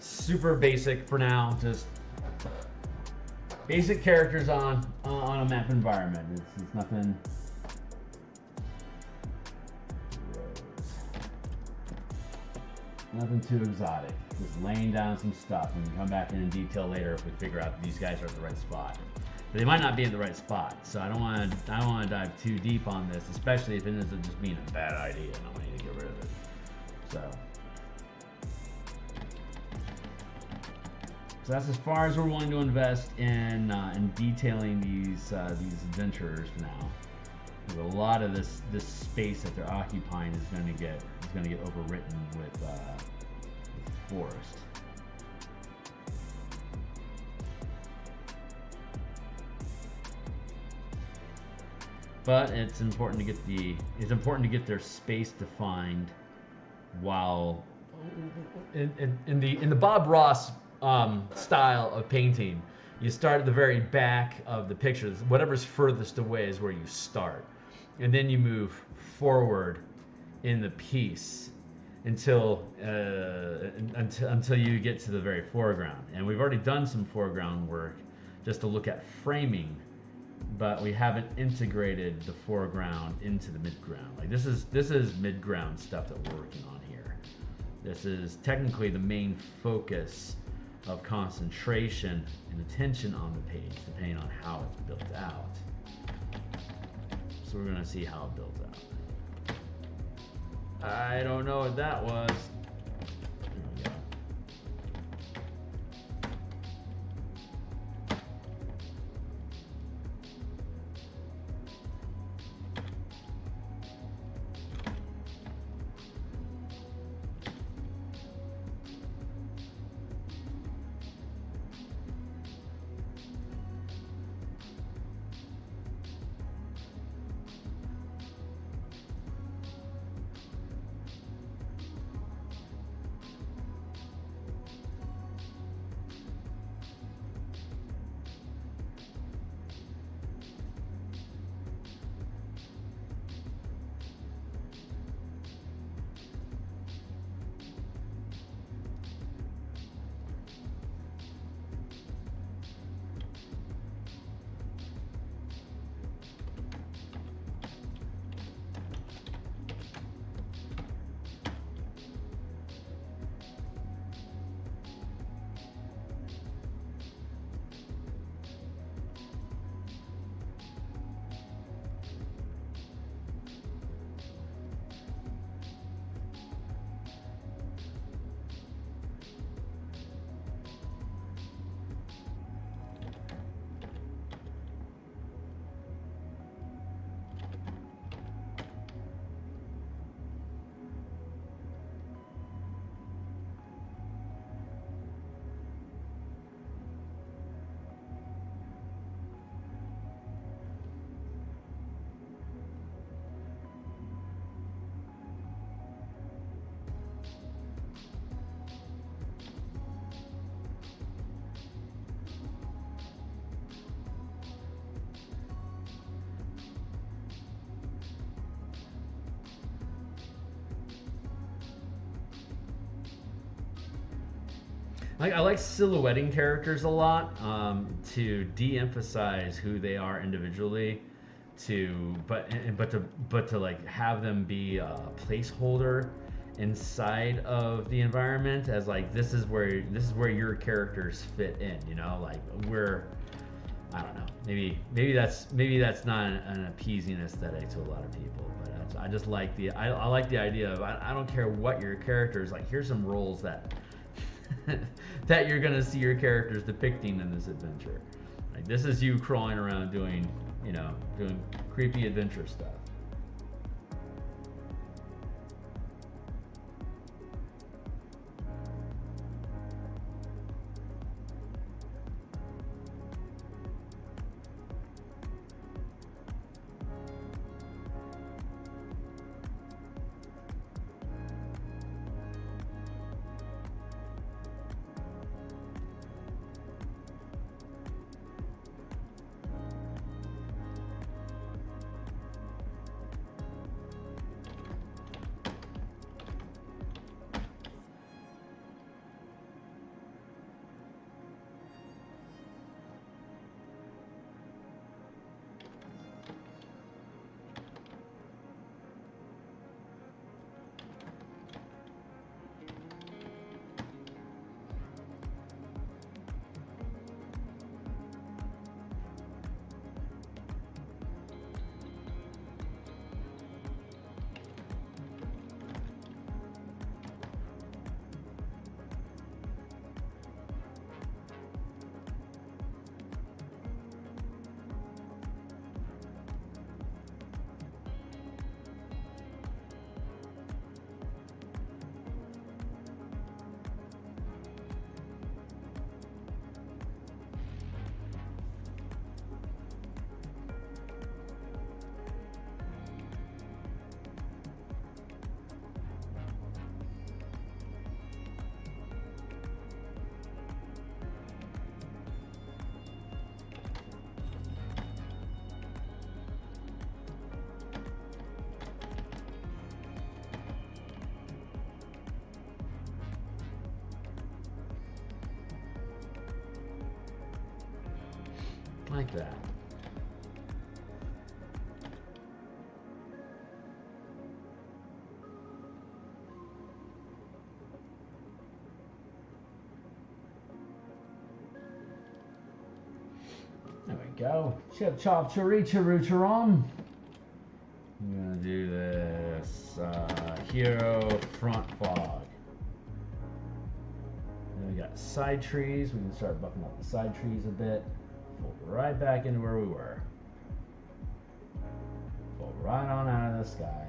Super basic for now, just basic characters on a map environment. It's nothing. Nothing too exotic. Just laying down some stuff, and we can come back in detail later if we figure out that these guys are at the right spot. But they might not be in the right spot, so I don't want to dive too deep on this, especially if it ends up just being a bad idea and I need to get rid of it. So that's as far as we're willing to invest in detailing these adventurers now. Because a lot of this space that they're occupying is going to get overwritten with forest. But it's important to get their space defined while in the Bob Ross style of painting. You start at the very back of the picture. Whatever's furthest away is where you start, and then you move forward in the piece until you get to the very foreground. And we've already done some foreground work just to look at framing, but we haven't integrated the foreground into the midground. Like this is midground stuff that we're working on here. This is technically the main focus of concentration and attention on the page, depending on how it's built out. So we're gonna see how it builds out. I don't know what that was. There we go. I like silhouetting characters a lot to de-emphasize who they are individually, but to like have them be a placeholder inside of the environment as like this is where your characters fit in. You know, like I don't know. Maybe that's not an appeasing aesthetic to a lot of people, but I just like I like the idea of I don't care what your character is like. Here's some roles that that you're gonna see your characters depicting in this adventure. Like this is you crawling around doing creepy adventure stuff. Like that. There we go. Chip chop chiri chiru chiron. I'm gonna do this hero front fog. Then we got side trees. We can start buffing up the side trees a bit. Fold right back into where we were. Fold right on out of the sky.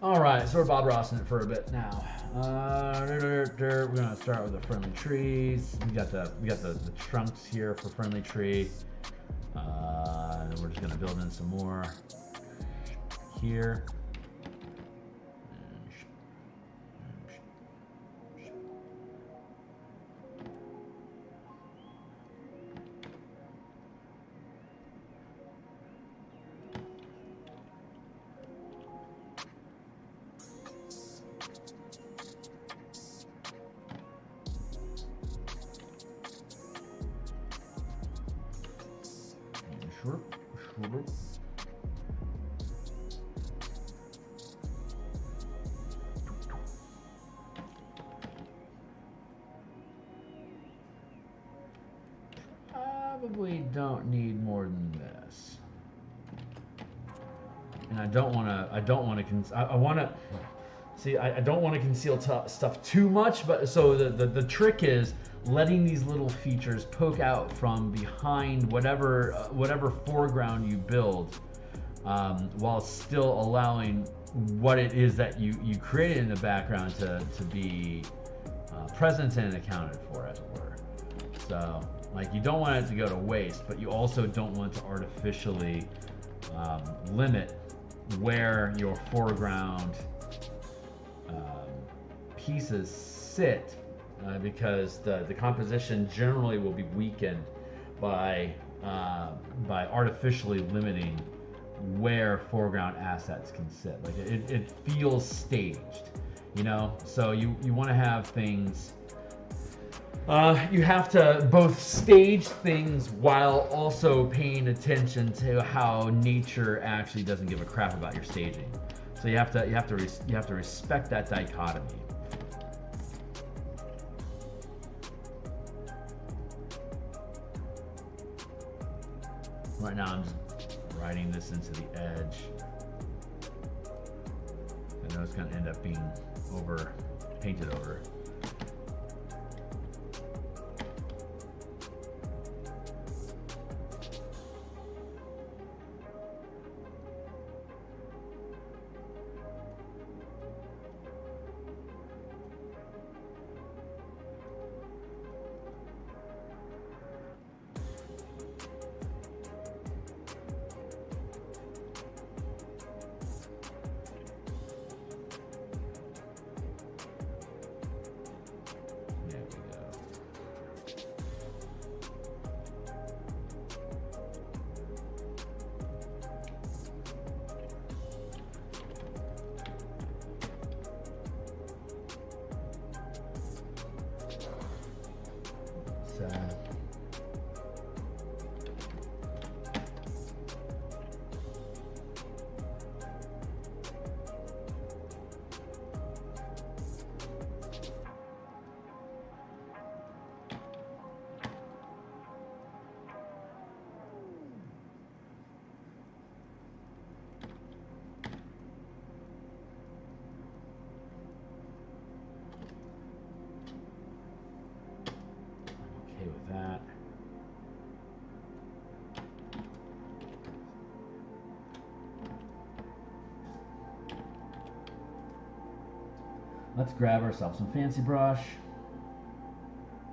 All right, so we're Bob Rossing it for a bit now. We're gonna start with the friendly trees. We got the trunks here for friendly tree. And we're just gonna build in some more here. Probably don't need more than this. And I don't want to. I want to. See, I don't want to conceal stuff too much, but so the trick is letting these little features poke out from behind whatever foreground you build, while still allowing what it is that you created in the background to be present and accounted for, as it were. So, like, you don't want it to go to waste, but you also don't want to artificially limit where your foreground pieces sit, because the composition generally will be weakened by artificially limiting where foreground assets can sit. Like it feels staged, you know. So you want to have things. You have to both stage things while also paying attention to how nature actually doesn't give a crap about your staging. So you have to respect that dichotomy. Right now I'm just writing this into the edge. I know it's going to end up being painted over. With that. Let's grab ourselves some fancy brush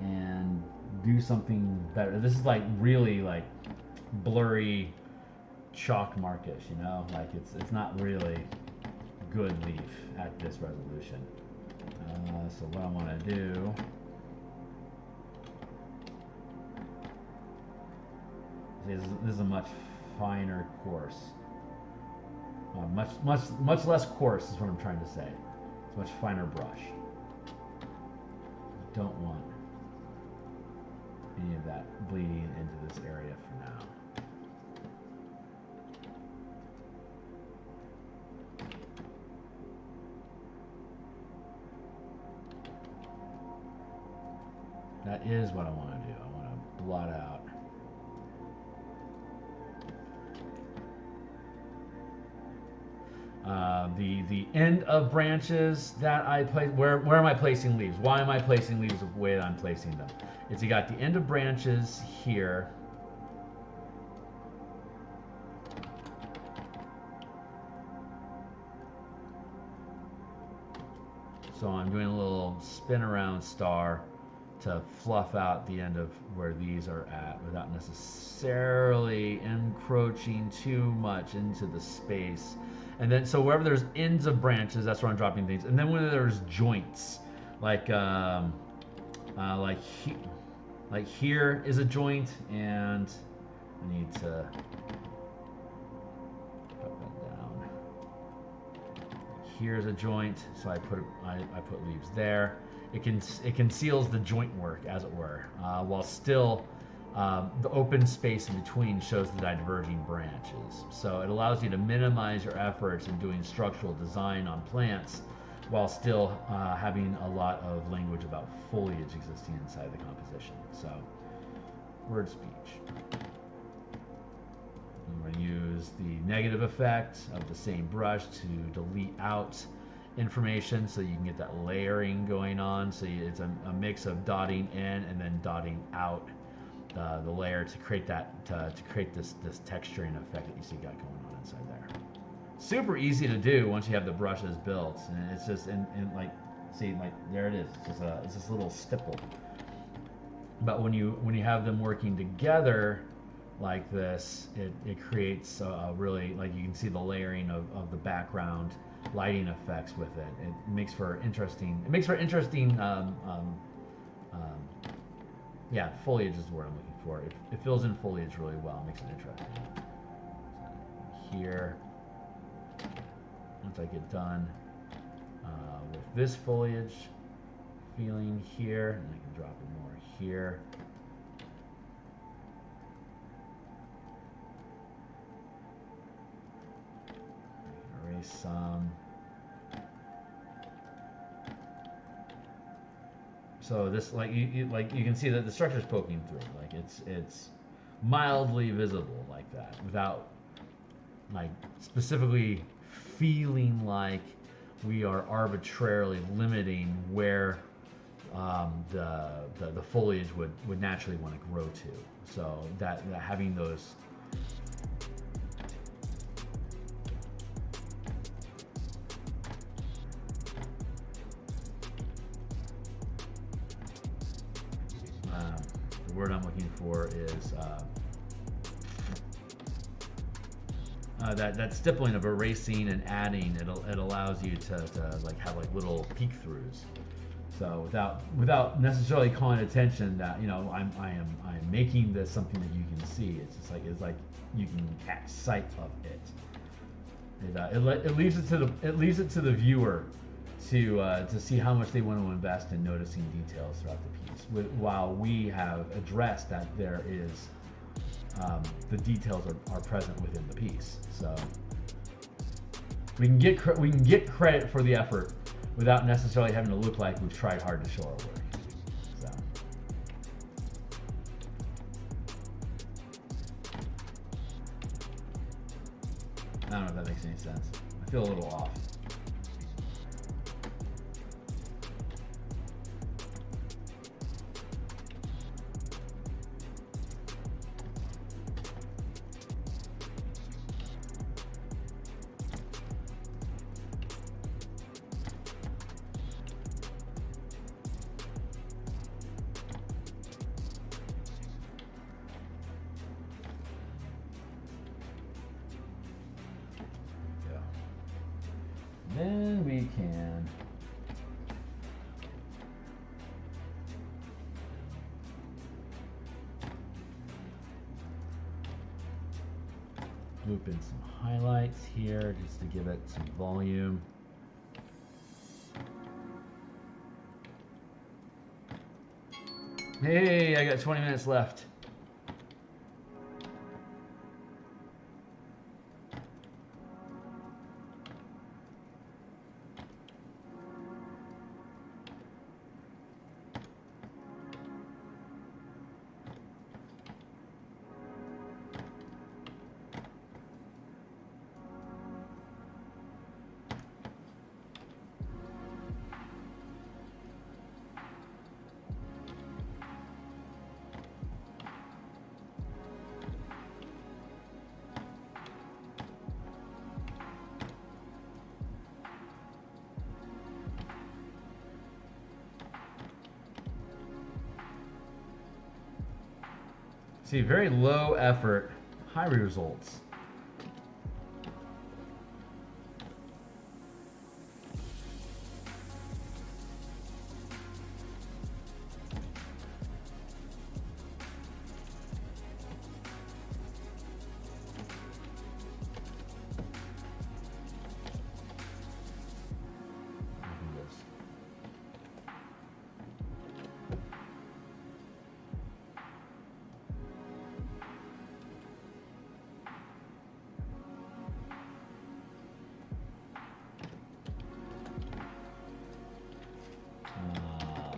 and do something better. This is like really like blurry chalk markish, you know, like it's not really good leaf at this resolution. So what I want to do. This is a much finer course. Much less coarse is what I'm trying to say. It's a much finer brush. Don't want any of that bleeding into this area for now. That is what I want to do. I want to blot out. The end of branches that I place. Where am I placing leaves? Why am I placing leaves the way that I'm placing them? It's you got the end of branches here. So I'm doing a little spin around star to fluff out the end of where these are at without necessarily encroaching too much into the space. And then, so wherever there's ends of branches, that's where I'm dropping things. And then when there's joints, like here is a joint, and I need to cut that down. Here's a joint, so I put leaves there. It conceals the joint work, as it were, while still the open space in between shows the diverging branches. So it allows you to minimize your efforts in doing structural design on plants while still having a lot of language about foliage existing inside the composition. So, word speech. I'm going to use the negative effect of the same brush to delete out information so you can get that layering going on. So it's a mix of dotting in and then dotting out the layer to create that to create this texturing effect that you see got going on inside there. Super easy to do once you have the brushes built, and it's just and like, see, like, there it is. It's this little stipple. But when you have them working together like this, it creates a really, like, you can see the layering of the background lighting effects with it. It makes for interesting. Yeah, foliage is the word I'm looking for. It fills in foliage really well. Makes it interesting. So here, once I get done with this foliage feeling here, and I can drop it more here. Erase some. So this, like you can see that the structure is poking through. Like it's mildly visible like that, without like specifically feeling like we are arbitrarily limiting where the foliage would naturally want to grow to. So that having those the word I'm looking for is that stippling of erasing and adding. It allows you to like have like little peek throughs. So without necessarily calling attention that, you know, I am making this something that you can see. It's like you can catch sight of it. It leaves it to the viewer to see how much they want to invest in noticing details throughout the piece. While we have addressed that there is the details are present within the piece. So we can get credit for the effort without necessarily having to look like we've tried hard to show our work. So. I don't know if that makes any sense. I feel a little off. Then we can loop in some highlights here just to give it some volume. Hey, I got 20 minutes left. See, very low effort, high results.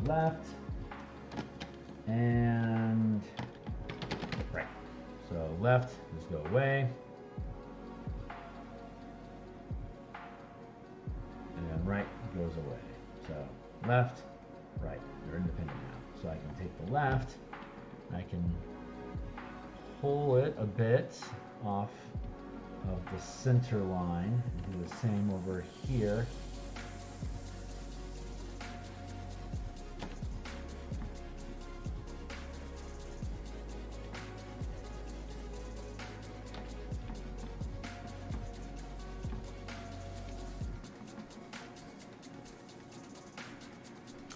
Left and right. So left, just go away. And then right goes away. So left, right. They're independent now. So I can take the left, I can pull it a bit off of the center line and do the same over here.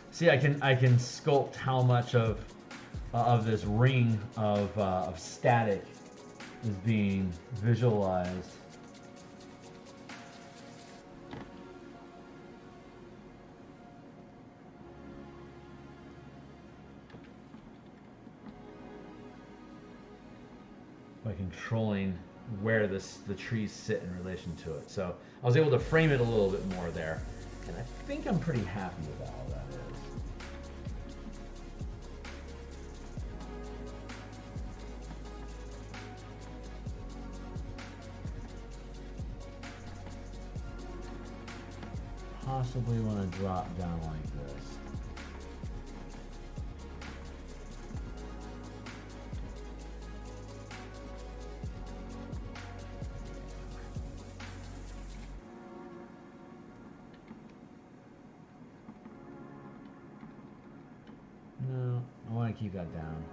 See, I can sculpt how much of this ring of static is being visualized. By controlling where the trees sit in relation to it. So I was able to frame it a little bit more there. And I think I'm pretty happy with how that is. Possibly want to drop down like this. No, I want to keep that down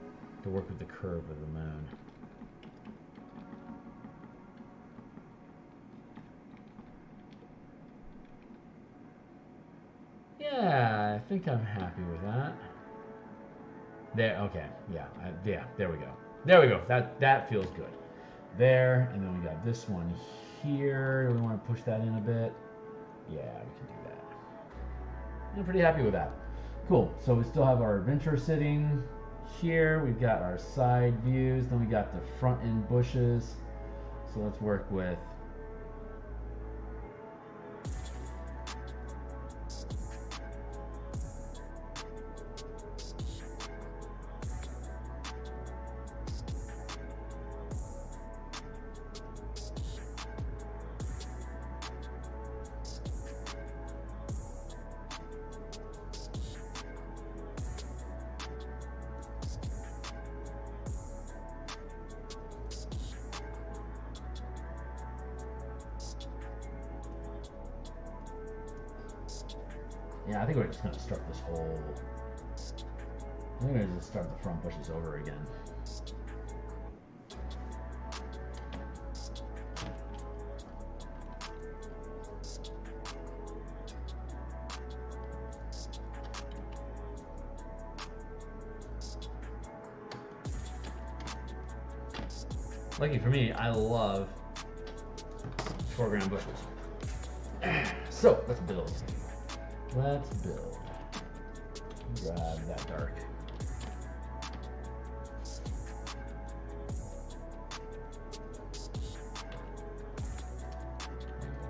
to work with the curve of the moon. Yeah, I think I'm happy with that. There, okay, yeah, there we go. There we go, that feels good. There, and then we got this one here. We want to push that in a bit. Yeah, we can do that. I'm pretty happy with that. Cool, so we still have our adventure sitting here. We've got our side views, then we got the front end bushes. So let's work with yeah, I think we're just going to start this whole... I think we're going to just start the front bushes over again. Lucky for me, I love foreground bushes. So, let's build. Let's build. Grab that dark.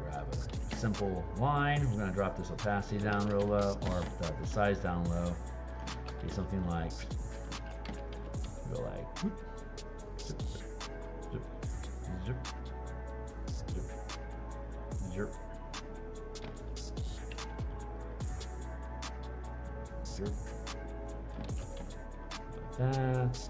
Grab a simple line. We're going to drop this opacity down real low, or the size down low. Be something like, go like, whoop, zip, zip, zip, zip, zip. Like that.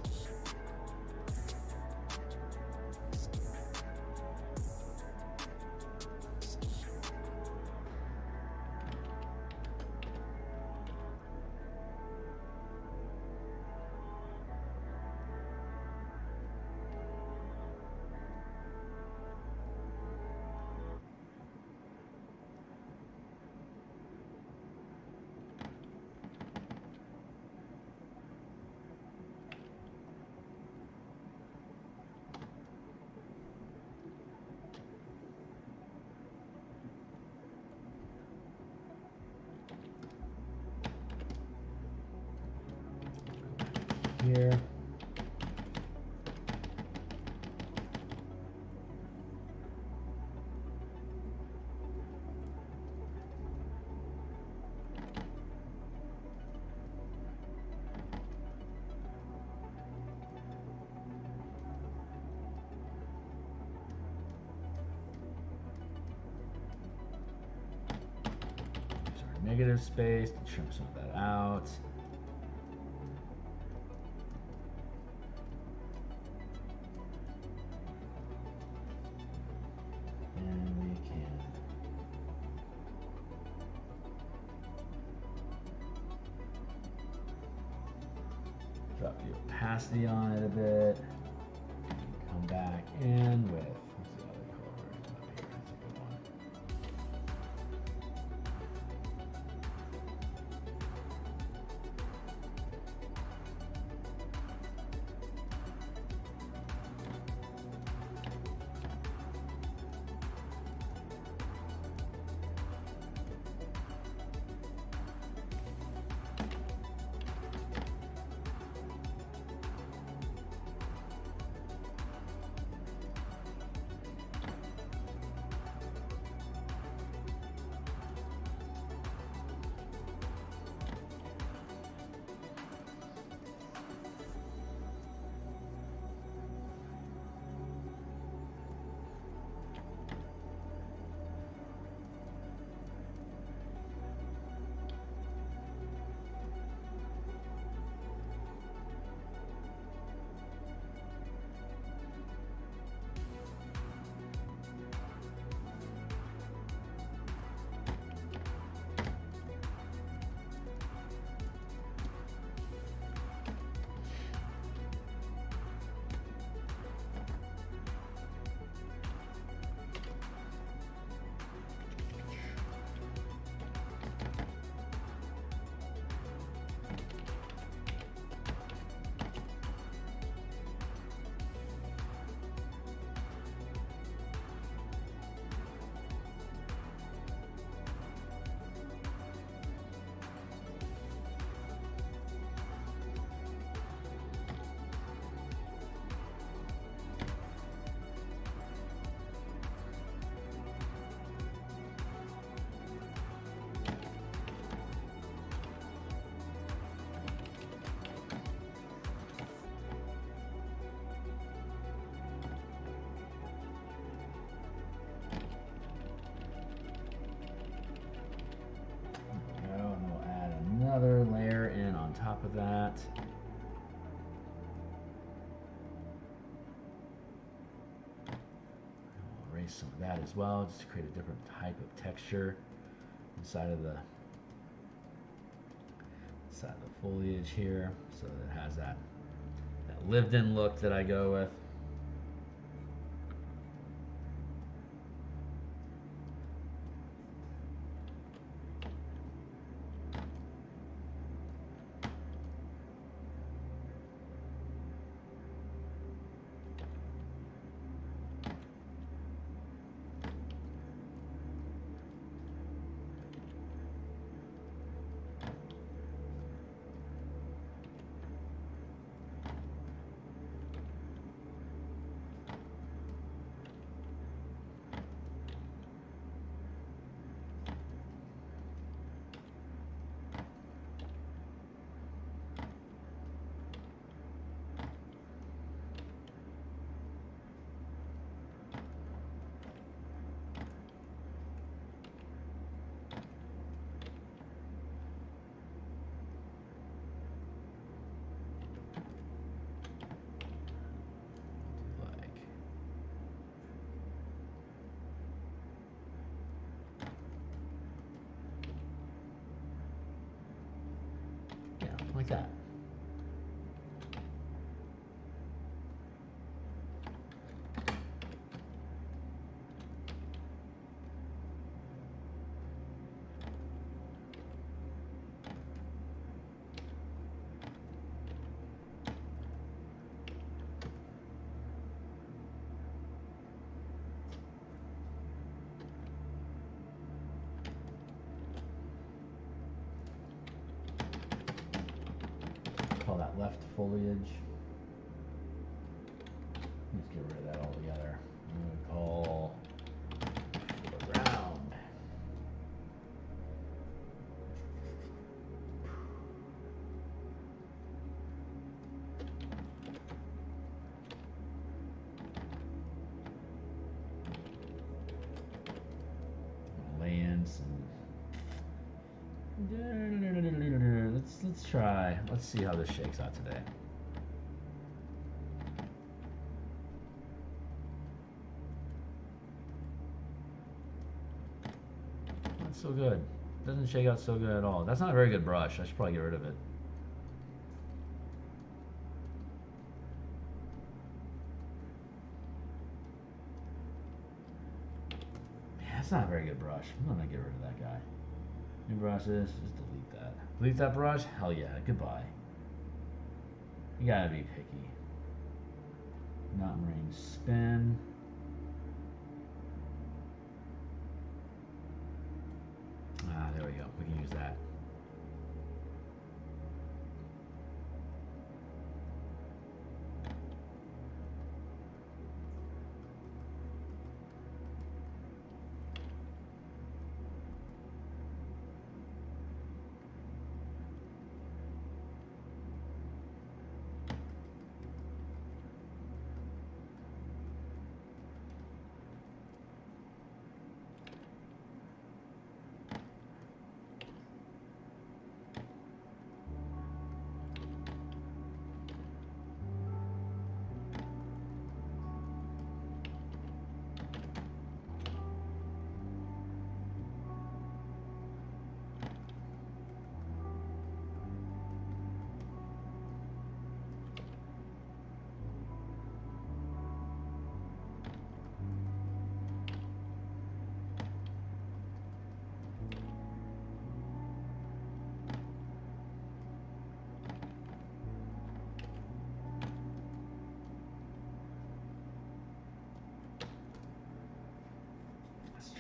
here. Negative space to trim some of that out. And we can drop the opacity on it a bit. Come back in with, what's the other color? Up here, that's a good one. Another layer in on top of that. I'll erase some of that as well, just to create a different type of texture inside of the foliage here, so that it has that lived-in look that I go with. Like that. call that left foliage. Let's get rid of that altogether. I'm going to call foreground. Lands and let's try. Let's see how this shakes out today. Not so good. Doesn't shake out so good at all. That's not a very good brush. I should probably get rid of it. That's not a very good brush. I'm gonna get rid of that guy. New brushes, just delete that. Delete that brush? Hell yeah, goodbye. You gotta be picky. Not in range spin. Ah, there we go. We can use that.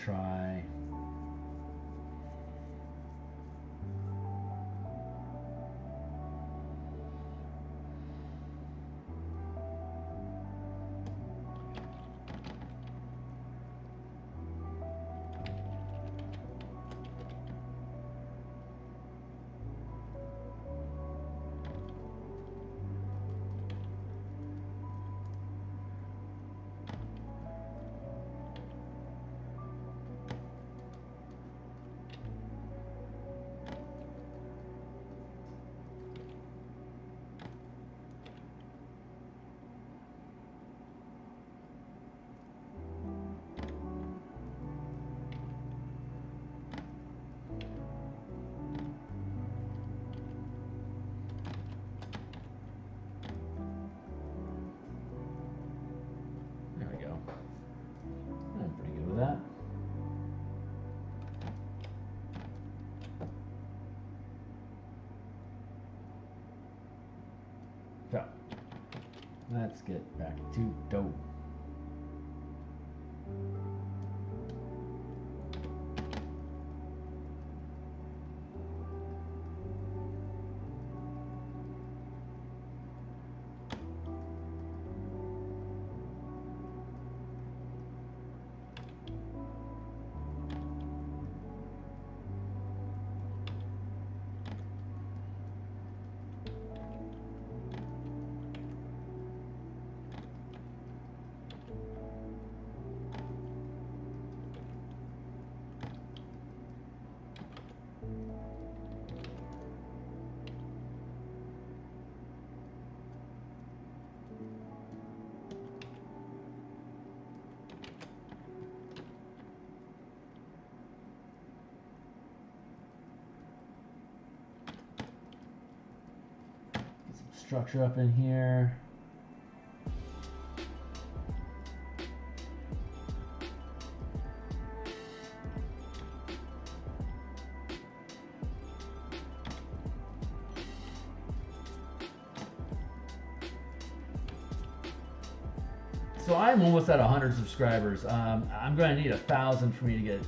Try. So, let's get back to dough. Structure up in here. So I'm almost at 100 subscribers. I'm going to need 1,000 for me to get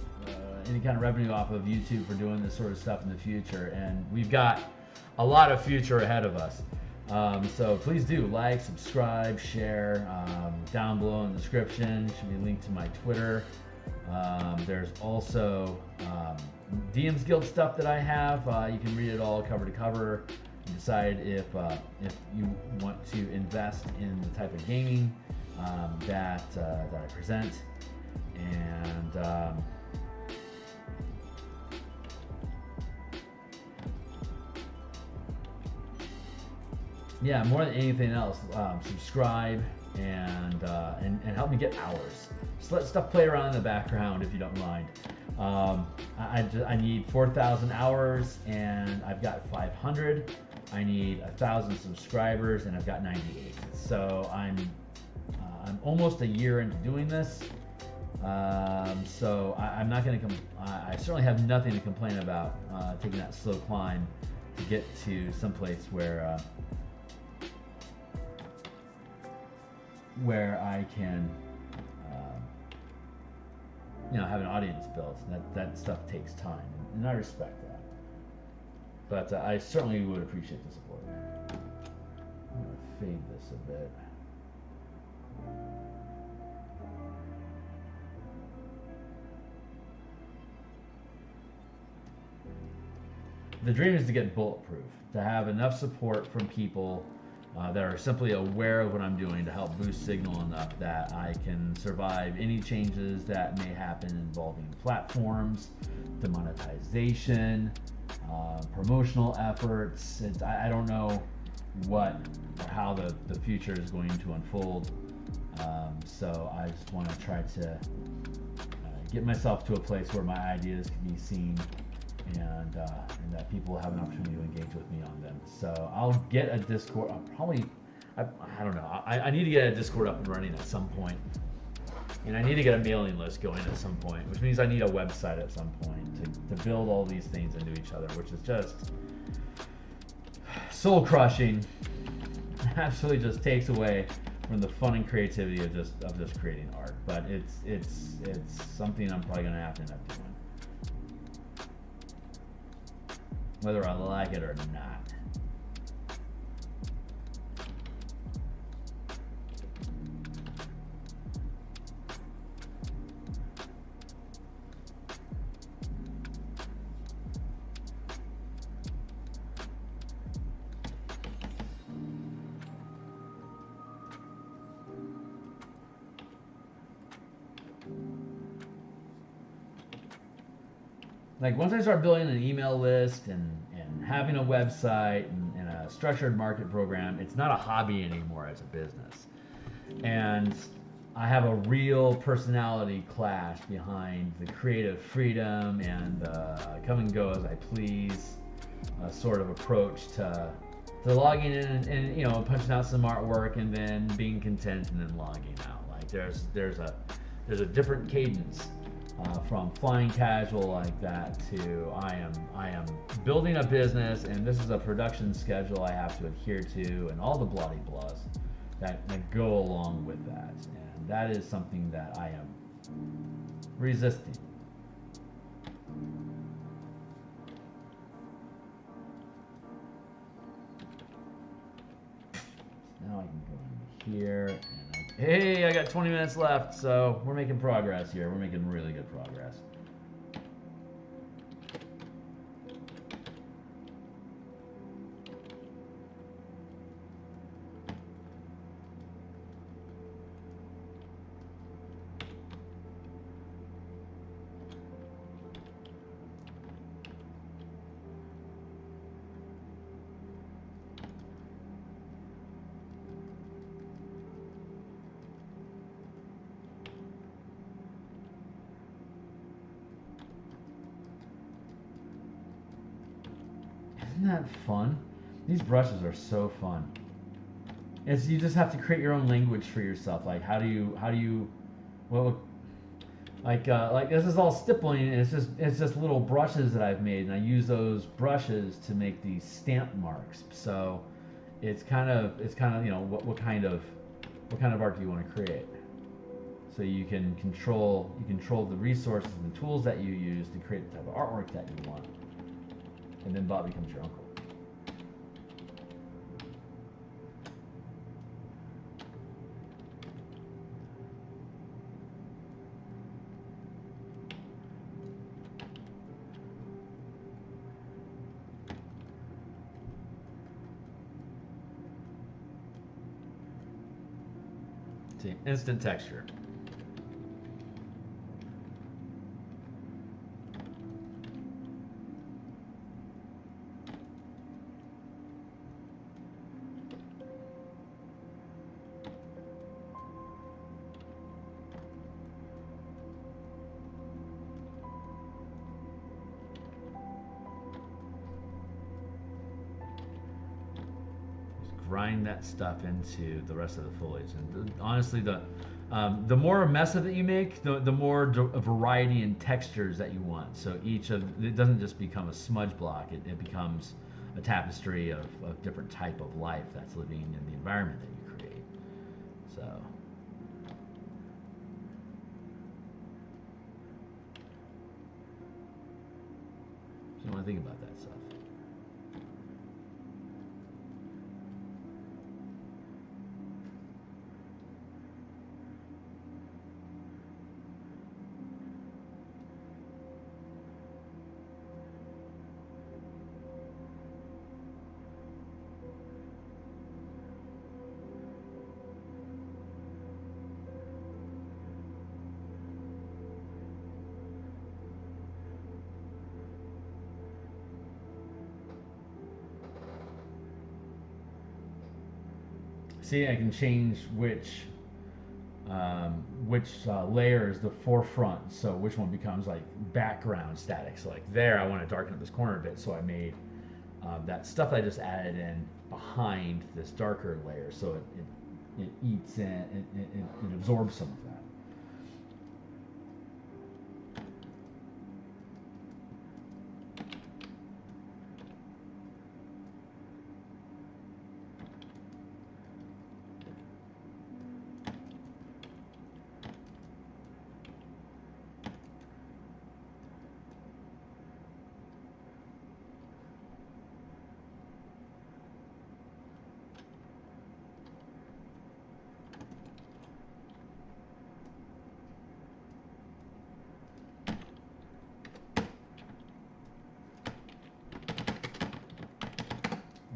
any kind of revenue off of YouTube for doing this sort of stuff in the future, and we've got a lot of future ahead of us. So please do like, subscribe, share. Down below in the description should be a link to my Twitter. There's also DMsGuild stuff that I have. You can read it all cover to cover and decide if you want to invest in the type of gaming that I present. And yeah, more than anything else, subscribe and help me get hours. Just let stuff play around in the background if you don't mind. I need 4,000 hours and I've got 500. I need 1,000 subscribers and I've got 98. So I'm almost a year into doing this. So I'm not going to I certainly have nothing to complain about taking that slow climb to get to someplace where I can have an audience built. That stuff takes time, and I respect that. But I certainly would appreciate the support. I'm going to fade this a bit. The dream is to get bulletproof, to have enough support from people that are simply aware of what I'm doing to help boost signal enough that I can survive any changes that may happen involving platforms, demonetization, promotional efforts. I don't know what or how the future is going to unfold. So I just want to try to get myself to a place where my ideas can be seen and that people have an opportunity to engage with me on them. So I'll get a Discord. I don't know. I need to get a Discord up and running at some point. And I need to get a mailing list going at some point, which means I need a website at some point to build all these things into each other, which is just soul crushing. Absolutely just takes away from the fun and creativity of just creating art. But it's something I'm probably gonna have to end up doing, whether I like it or not. Like once I start building an email list and having a website and a structured market program, it's not a hobby anymore, as a business. And I have a real personality clash behind the creative freedom and come and go as I please sort of approach to logging in and punching out some artwork and then being content and then logging out. Like there's a different cadence. From flying casual like that to I am building a business and this is a production schedule I have to adhere to and all the bloody blahs that go along with that, and that is something that I am resisting. Now I can go in here and hey, I got 20 minutes left, so we're making progress here. We're making really good progress. Isn't that fun? These brushes are so fun. You just have to create your own language for yourself. Like how do you like this is all stippling, and it's just little brushes that I've made, and I use those brushes to make these stamp marks. So it's kind of what kind of art do you want to create? So you can control the resources and the tools that you use to create the type of artwork that you want. And then Bob becomes your uncle. See, instant texture. Grind that stuff into the rest of the foliage, and honestly, the more mess of it you make, the more variety and textures that you want. So each of it doesn't just become a smudge block; it becomes a tapestry of different type of life that's living in the environment that you create. So. So I want to think about that stuff. See, I can change which layer is the forefront, so which one becomes like background static. So like there, I want to darken up this corner a bit, so I made that stuff I just added in behind this darker layer, so it eats in, it absorbs some of that.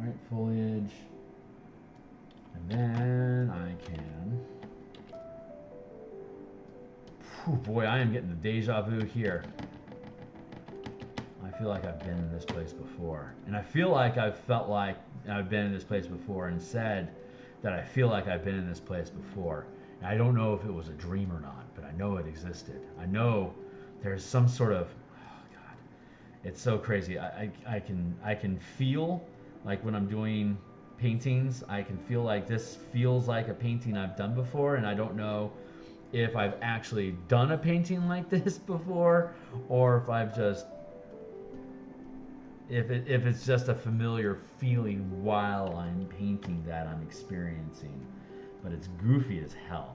Right, foliage, and then I can, boy, I am getting the deja vu here. I feel like I've been in this place before, and I feel like I've felt like I've been in this place before and said that I feel like I've been in this place before. And I don't know if it was a dream or not, but I know it existed. I know there's some sort of, oh God, it's so crazy. I can feel like when I'm doing paintings, I can feel like this feels like a painting I've done before, and I don't know if I've actually done a painting like this before, or if I've just, if it's just a familiar feeling while I'm painting that I'm experiencing, but it's goofy as hell.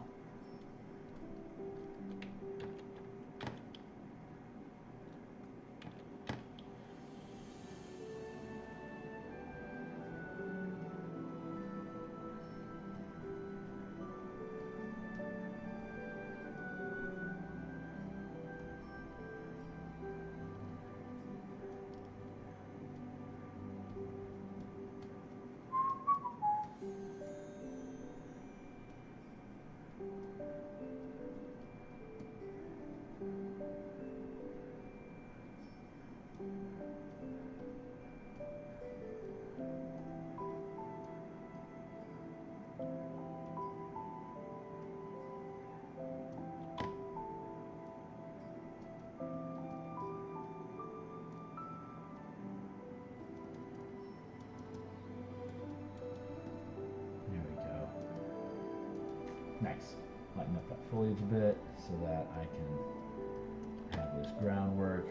Nice. Lighten up that foliage a bit so that I can have this groundwork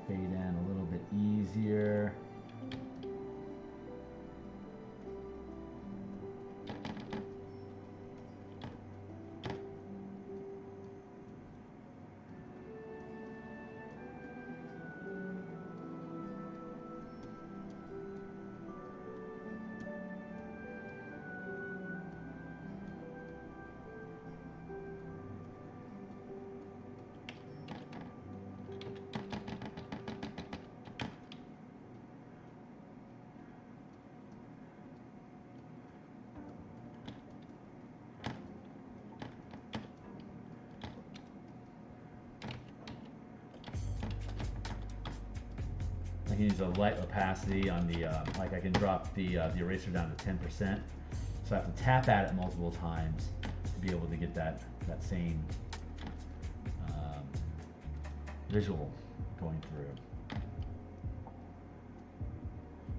fade in a little bit easier. can use a light opacity on the, like I can drop the eraser down to 10%. So I have to tap at it multiple times to be able to get that same visual going through.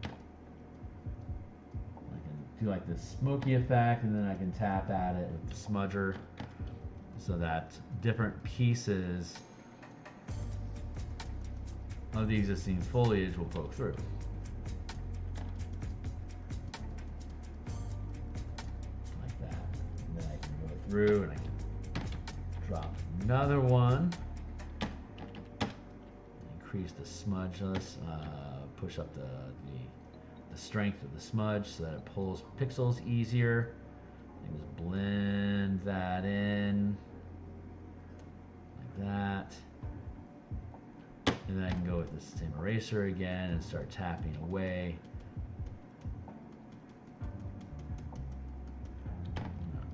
I can do like this smoky effect, and then I can tap at it with the smudger so that different pieces of the existing foliage will poke through. Like that. And then I can go through and I can drop another one. Increase the smudge. Let's push up the strength of the smudge so that it pulls pixels easier. And just blend that in like that. And then I can go with the same eraser again and start tapping away.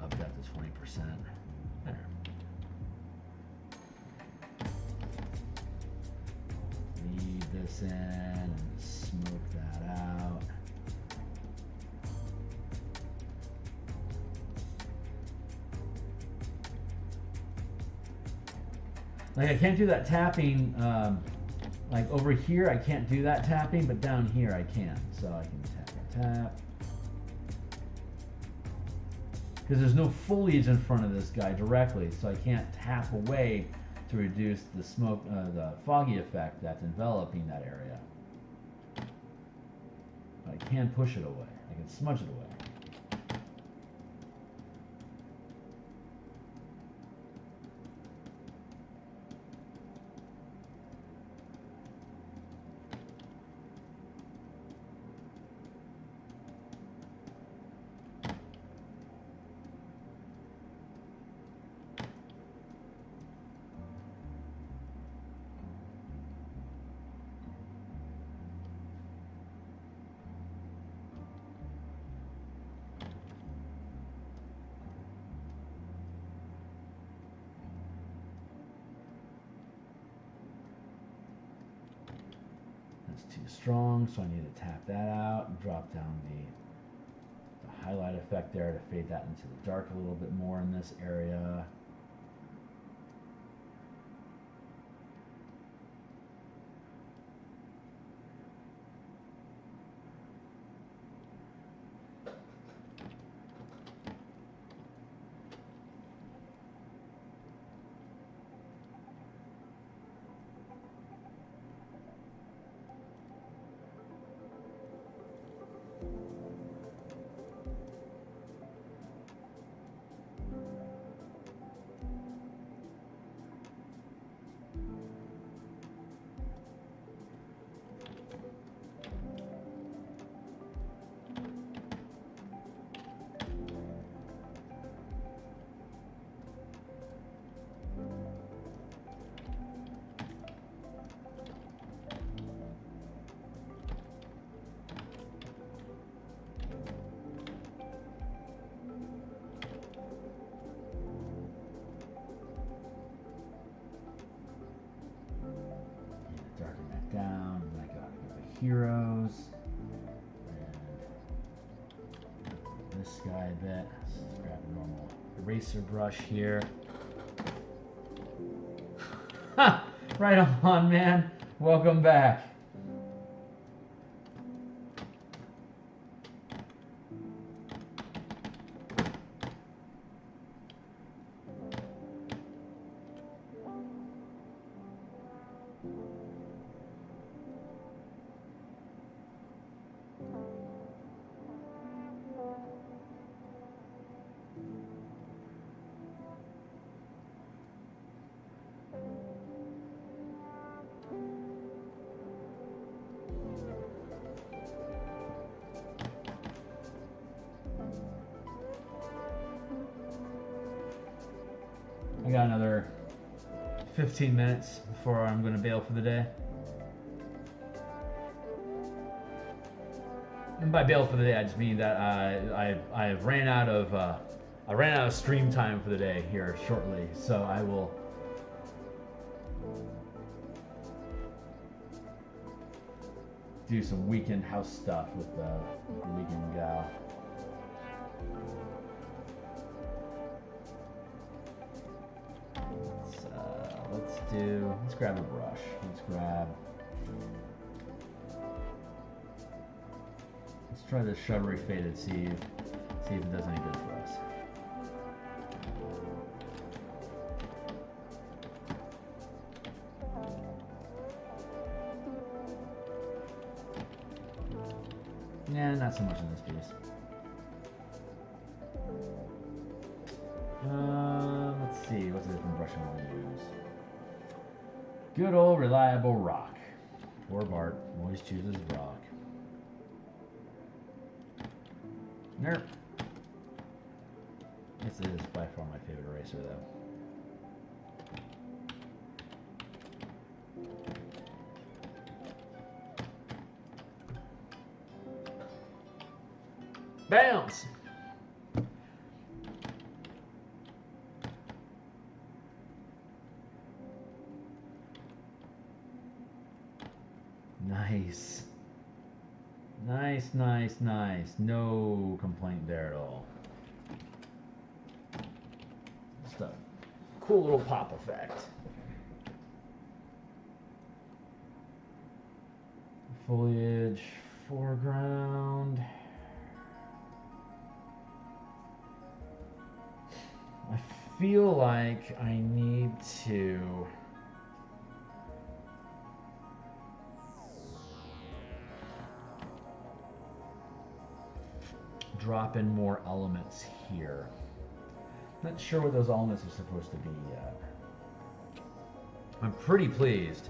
Up that to 20%. There. Leave this in and smoke that out. Like I can't do that tapping. Like over here, I can't do that tapping, but down here I can. So I can tap. Because there's no foliage in front of this guy directly, so I can't tap away to reduce the smoke, the foggy effect that's enveloping that area. But I can push it away. I can smudge it away. Too strong, so I need to tap that out and drop down the highlight effect there to fade that into the dark a little bit more in this area. Down, and I got the heroes, and this guy a bit. So let's grab a normal eraser brush here. Ha! Right on, man. Welcome back. I got another 15 minutes before I'm going to bail for the day. And by bail for the day, I just mean that I ran out of stream time for the day here shortly, so I will. do some weekend house stuff with the weekend gal. Let's grab a brush. Let's try the shrubbery faded, see if it does any good for us. Nah, not so much in this piece. Let's see, what's a different brush I want to use? Good old reliable rock. Poor Bart always chooses rock. Nerp. This is by far my favorite eraser, though. Bounce! Nice. Nice, nice, nice. No complaint there at all. Just a cool little pop effect. Foliage, foreground. I feel like I need to drop in more elements here. Not sure what those elements are supposed to be yet. I'm pretty pleased.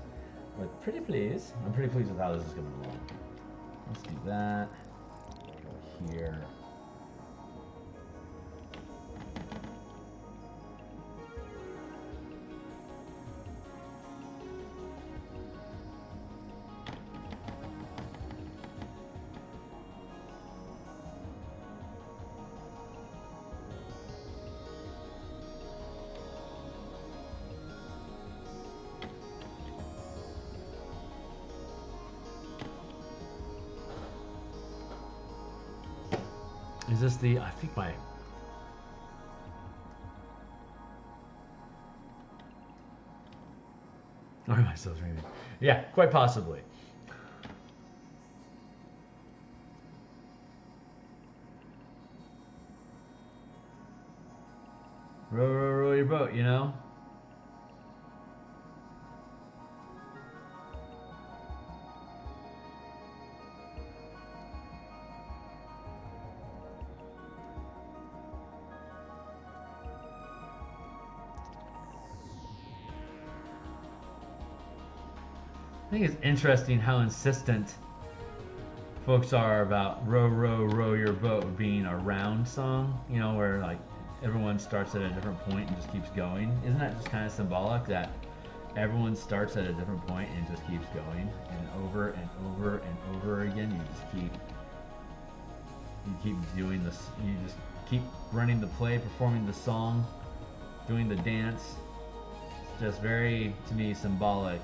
I'm pretty pleased with how this is coming along. Let's do that. Go here. Is this the, I think my, or am I still dreaming? Yeah, quite possibly. Row, row, row your boat, you know? I think it's interesting how insistent folks are about row, row, row your boat being a round song, you know, where like everyone starts at a different point and just keeps going. Isn't that just kind of symbolic that everyone starts at a different point and just keeps going, and over and over and over again you keep doing this, you just keep running the play, performing the song, doing the dance. It's just very, to me, symbolic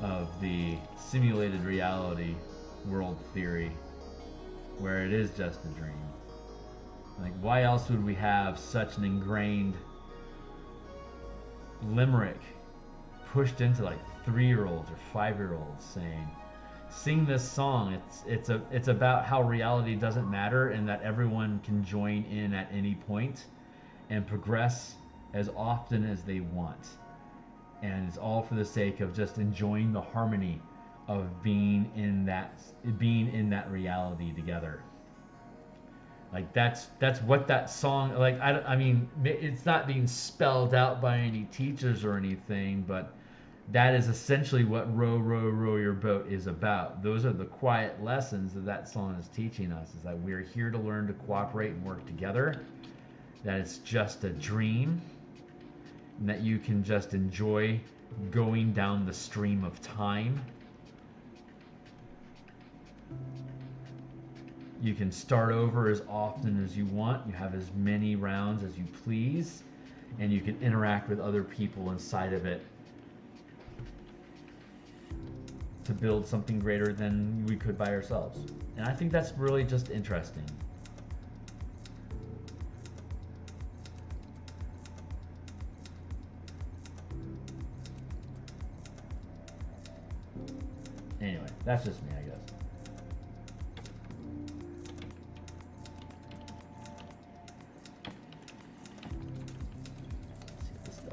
of the simulated reality world theory, where it is just a dream. Like, why else would we have such an ingrained limerick pushed into like 3-year-olds or 5-year-olds saying, sing this song, it's about how reality doesn't matter and that everyone can join in at any point and progress as often as they want. And it's all for the sake of just enjoying the harmony of being in that reality together. Like that's what that song, like, I mean, it's not being spelled out by any teachers or anything, but that is essentially what row, row, row your boat is about. Those are the quiet lessons that song is teaching us, is that we're here to learn to cooperate and work together, that it's just a dream, and that you can just enjoy going down the stream of time. You can start over as often as you want. You have as many rounds as you please, and you can interact with other people inside of it to build something greater than we could by ourselves. And I think that's really just interesting. Anyway, that's just me, I guess. Let's see what this does.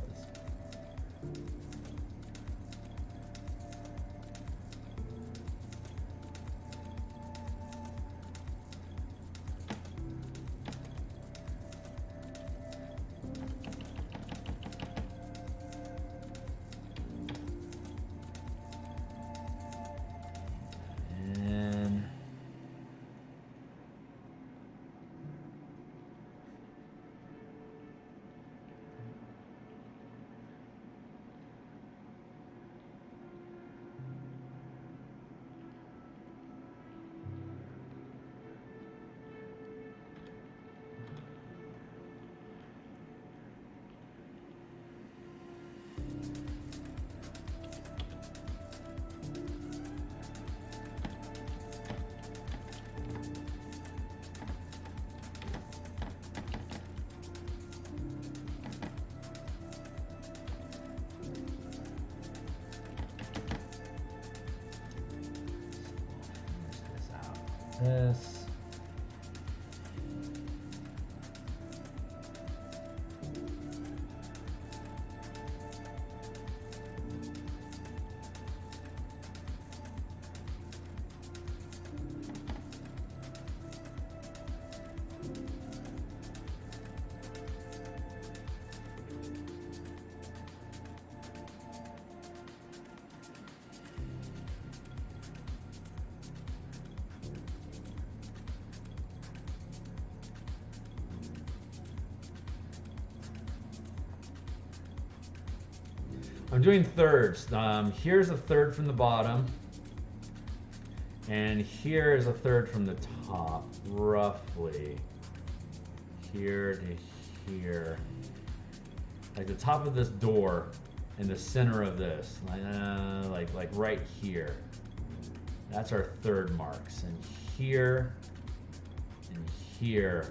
This. I'm doing thirds. Here's a third from the bottom, and here is a third from the top, roughly. Here to here. Like the top of this door and the center of this, like right here. That's our third marks, and here are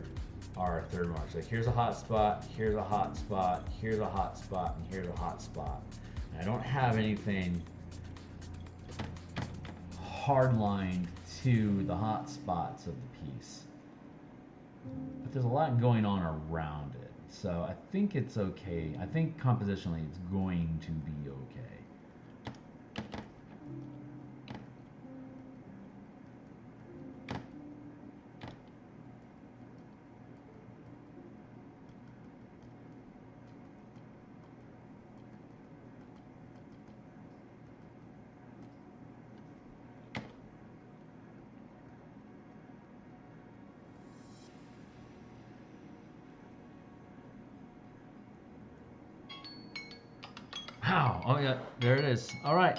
our third marks. Like here's a hot spot, here's a hot spot, here's a hot spot, and here's a hot spot. I don't have anything hard lined to the hot spots of the piece, but there's a lot going on around it, so I think it's okay. I think compositionally it's going to be okay. Ow. Oh yeah, there it is. All right.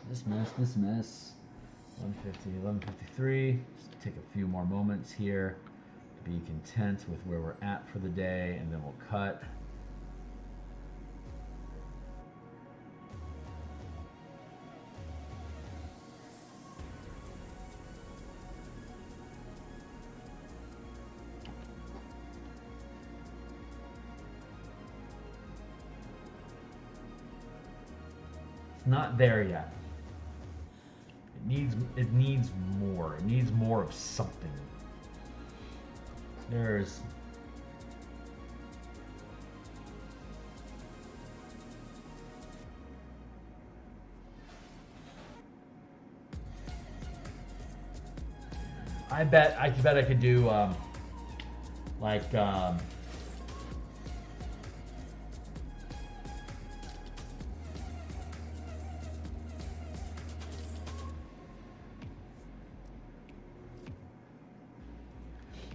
This mess. 150, 11:53. Just take a few more moments here to be content with where we're at for the day, and then we'll cut. Not there yet. It needs more. It needs more of something. There's I bet I could do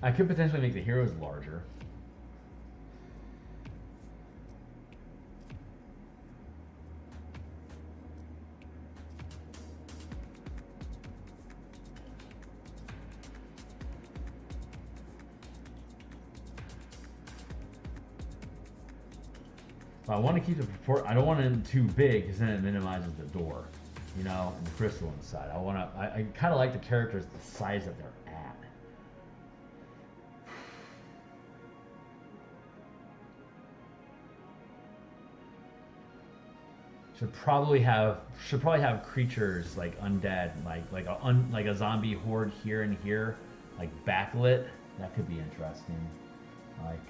I could potentially make the heroes larger. But I want to keep the I don't want it too big because then it minimizes the door, you know, and the crystal inside. I kind of like the characters the size that they're at. Should probably have creatures like undead, like a zombie horde here and here, like backlit. That could be interesting. Like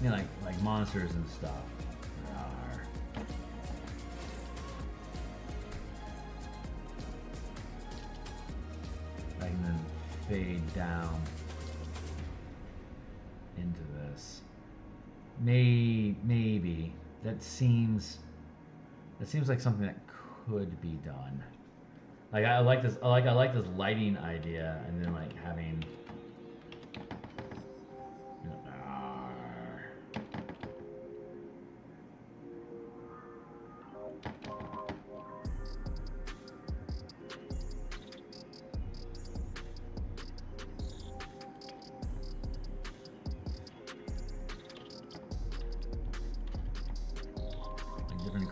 you know, like monsters and stuff. I can then fade down into this. Maybe that seems like something that could be done. Like I like this lighting idea, and then like having.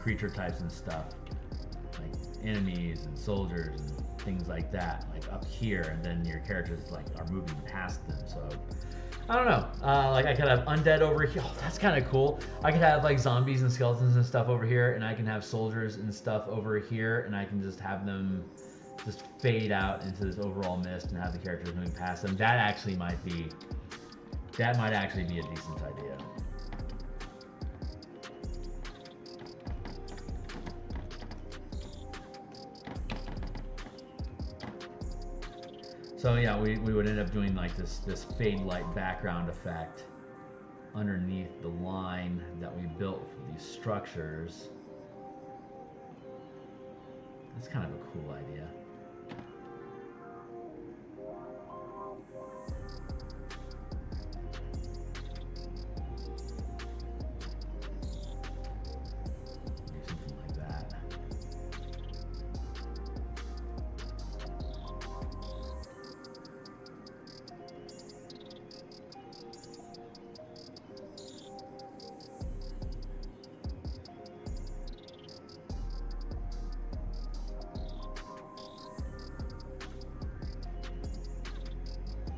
Creature types and stuff, like enemies and soldiers and things like that, like up here, and then your characters like are moving past them. So I don't know. Like I could have undead over here. Oh, that's kind of cool. I could have like zombies and skeletons and stuff over here, and I can have soldiers and stuff over here, and I can just have them just fade out into this overall mist and have the characters moving past them. That might actually be a decent idea. So yeah, we would end up doing like this fade light background effect underneath the line that we built for these structures. That's kind of a cool idea.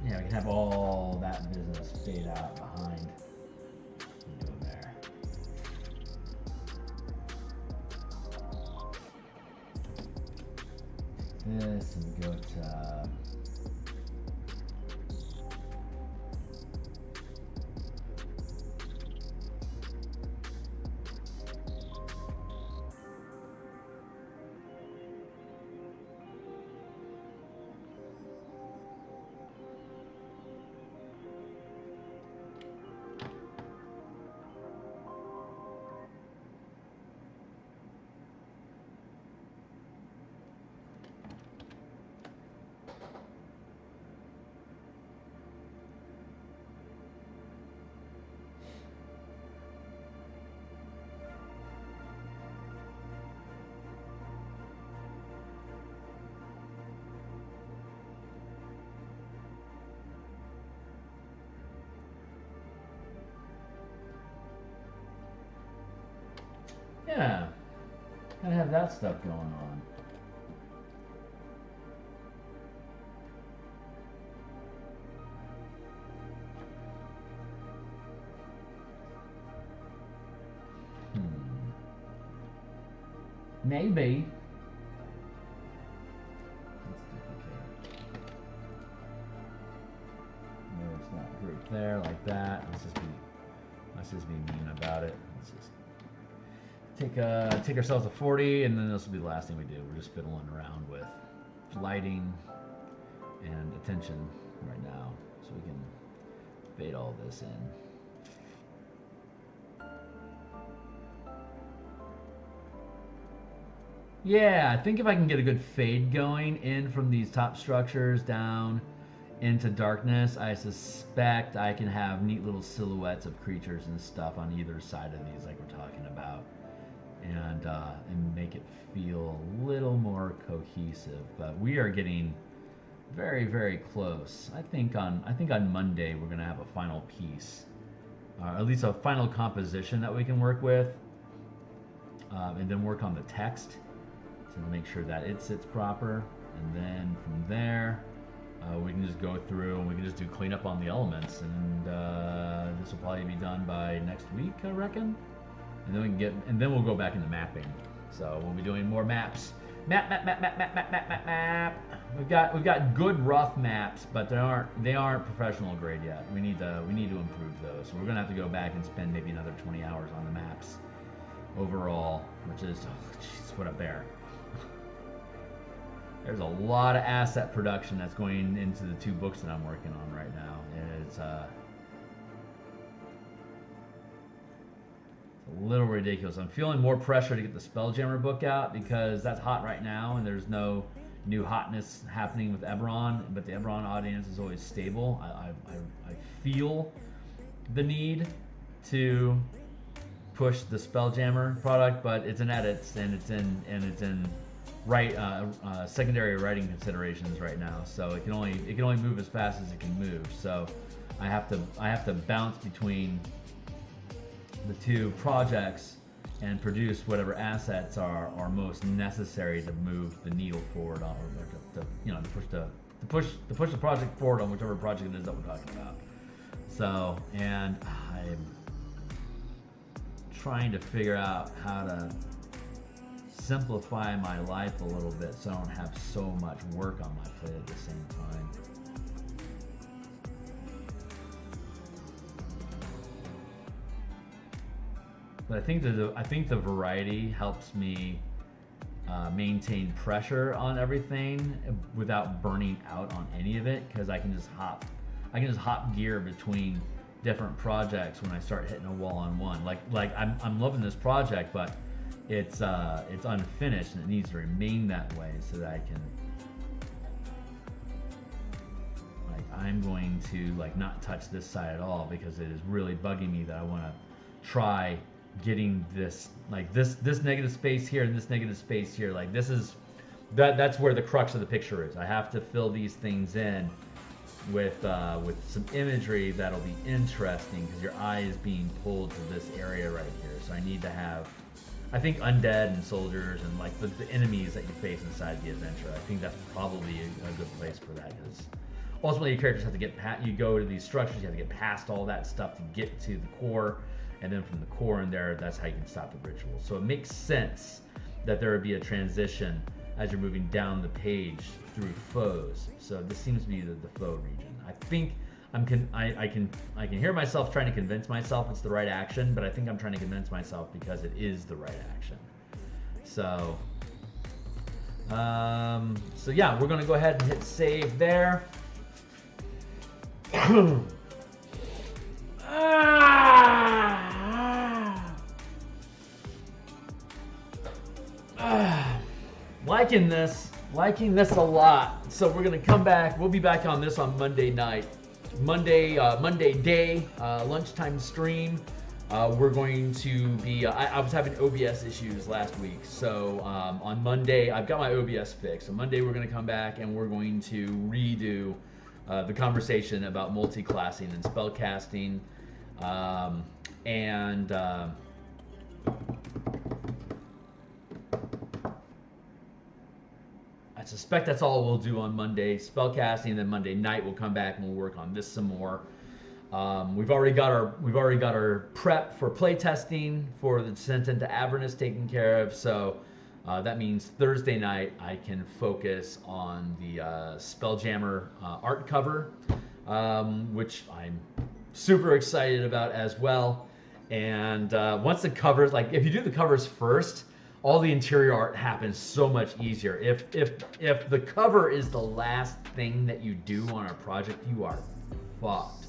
Yeah, we can have all that business fade out behind. Go there. This and go to. Yeah, gotta have that stuff going on. Maybe. Let's duplicate. No, it's not grouped there like that. Let's just be mean about it. Let's just take ourselves a 40, and then this will be the last thing we do. We're just fiddling around with lighting and attention right now, so we can fade all this in. Yeah, I think if I can get a good fade going in from these top structures down into darkness, I suspect I can have neat little silhouettes of creatures and stuff on either side of these, like we're talking about, and make it feel a little more cohesive. But we are getting very, very close. I think on Monday we're gonna have a final piece, at least a final composition that we can work with, and then work on the text. So to make sure that it sits proper, and then from there we can just go through and we can just do cleanup on the elements, and this will probably be done by next week, I reckon. And then we can then we'll go back into mapping. So we'll be doing more maps. Map. We've got good rough maps, but they aren't professional grade yet. We need to improve those. So we're gonna have to go back and spend maybe another 20 hours on the maps overall, which is what up there. There's a lot of asset production that's going into the 2 books that I'm working on right now. It's a little ridiculous. I'm feeling more pressure to get the Spelljammer book out because that's hot right now, and there's no new hotness happening with Eberron, but the Eberron audience is always stable. I feel the need to push the Spelljammer product, but it's in edits and it's in secondary writing considerations right now, so it can only move as fast as it can move. So I have to bounce between the 2 projects and produce whatever assets are most necessary to move the needle forward on, or to push the project forward on whichever project it is that we're talking about. So, and I'm trying to figure out how to simplify my life a little bit so I don't have so much work on my plate at the same time. But I think the variety helps me maintain pressure on everything without burning out on any of it, because I can just hop gear between different projects when I start hitting a wall on one. Like I'm loving this project, but it's unfinished and it needs to remain that way so that I can, I'm going to not touch this side at all, because it is really bugging me that I want to try getting this this negative space here and this negative space here. That's where the crux of the picture is. I have to fill these things in with some imagery that'll be interesting, because your eye is being pulled to this area right here. So I need to have, I think, undead and soldiers and the enemies that you face inside the adventure. I think that's probably a good place for that, because ultimately your characters have to get you go to these structures, you have to get past all that stuff to get to the core, and then from the core in there, that's how you can stop the ritual. So it makes sense that there would be a transition as you're moving down the page through foes. So this seems to be the foe region. I think I can hear myself trying to convince myself it's the right action, but I think I'm trying to convince myself because it is the right action. So yeah, we're gonna go ahead and hit save there. Liking this a lot. So we're gonna come back. We'll be back on this on Monday night, Monday day, lunchtime stream. We're going to be. I was having OBS issues last week, so on Monday I've got my OBS fixed. So Monday we're gonna come back and we're going to redo the conversation about multi-classing and spell casting, and I suspect that's all we'll do on Monday, spellcasting. Then Monday night we'll come back and we'll work on this some more. We've already got our prep for playtesting for the Descent into Avernus taken care of. So that means Thursday night I can focus on the Spelljammer art cover, which I'm super excited about as well. And once the covers, if you do the covers first, all the interior art happens so much easier. If the cover is the last thing that you do on a project, you are fucked,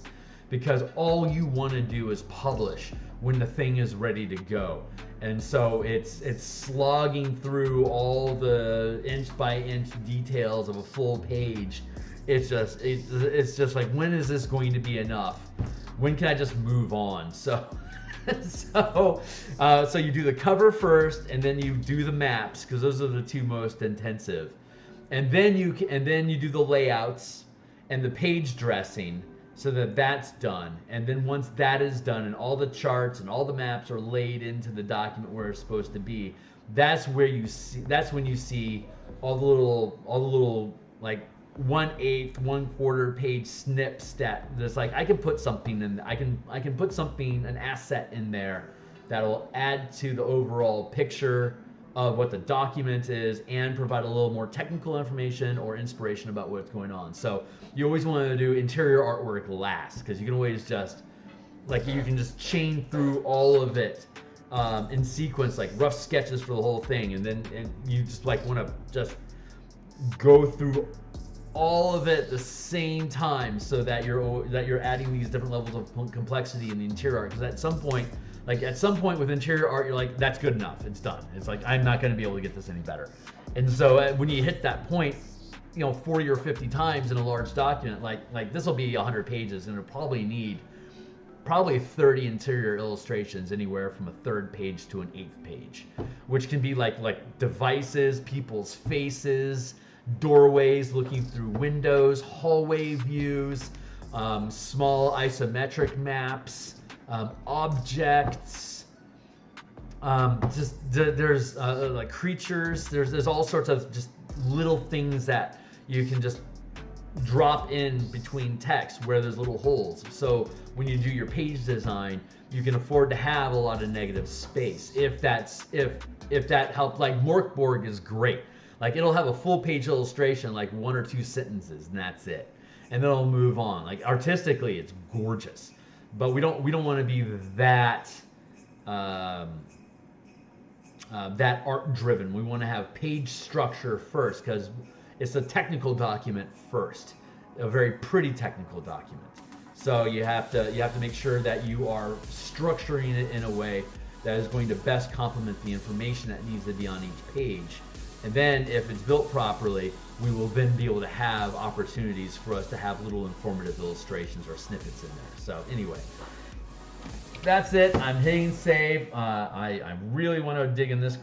because all you want to do is publish when the thing is ready to go. And so it's slogging through all the inch by inch details of a full page. It's just like, when is this going to be enough? When can I just move on? So so you do the cover first, and then you do the maps, because those are the two most intensive. And then you do the layouts and the page dressing, so that that's done. And then once that is done and all the charts and all the maps are laid into the document where it's supposed to be, that's when you see all the little like 1/8, 1/4 page snips that there's like, I can put something in, I can put something, an asset in there that'll add to the overall picture of what the document is and provide a little more technical information or inspiration about what's going on. So you always want to do interior artwork last, because you can always just, like, you can just chain through all of it in sequence, like rough sketches for the whole thing, and you just like want to just go through all of it at the same time, so that you're adding these different levels of complexity in the interior art. Because at some point with interior art, you're like, that's good enough, it's done. It's like, I'm not going to be able to get this any better. And so when you hit that point, 40 or 50 times in a large document, like this will be 100 pages, and it'll probably need 30 interior illustrations, anywhere from a 3rd page to an 8th page, which can be like devices, people's faces, doorways looking through windows, hallway views, small isometric maps, objects, there's like creatures, there's all sorts of just little things that you can just drop in between text where there's little holes. So when you do your page design, you can afford to have a lot of negative space. If that helps, like Morkborg is great. Like, it'll have a full page illustration, like 1 or 2 sentences, and that's it. And then it'll move on. Like, artistically, it's gorgeous, but we don't want to be that that art driven. We want to have page structure first, because it's a technical document first, a very pretty technical document. So you have to make sure that you are structuring it in a way that is going to best complement the information that needs to be on each page. And then if it's built properly, we will then be able to have opportunities for us to have little informative illustrations or snippets in there. So anyway, that's it. I'm hitting save. I really want to dig in this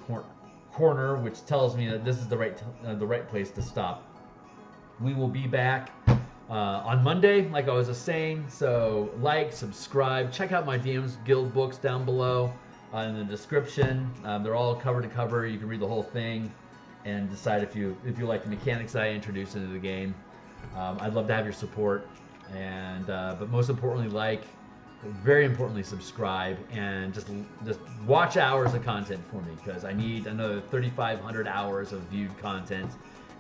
corner, which tells me that this is the right place to stop. We will be back on Monday, like I was just saying. So like, subscribe, check out my DMsGuild books down below in the description. They're all cover to cover. You can read the whole thing and decide if you like the mechanics that I introduced into the game. I'd love to have your support, and but most importantly, very importantly, subscribe, and just watch hours of content for me, because I need another 3,500 hours of viewed content,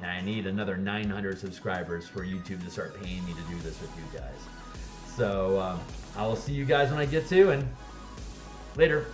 and I need another 900 subscribers for YouTube to start paying me to do this with you guys. So I will see you guys when I get to, and later.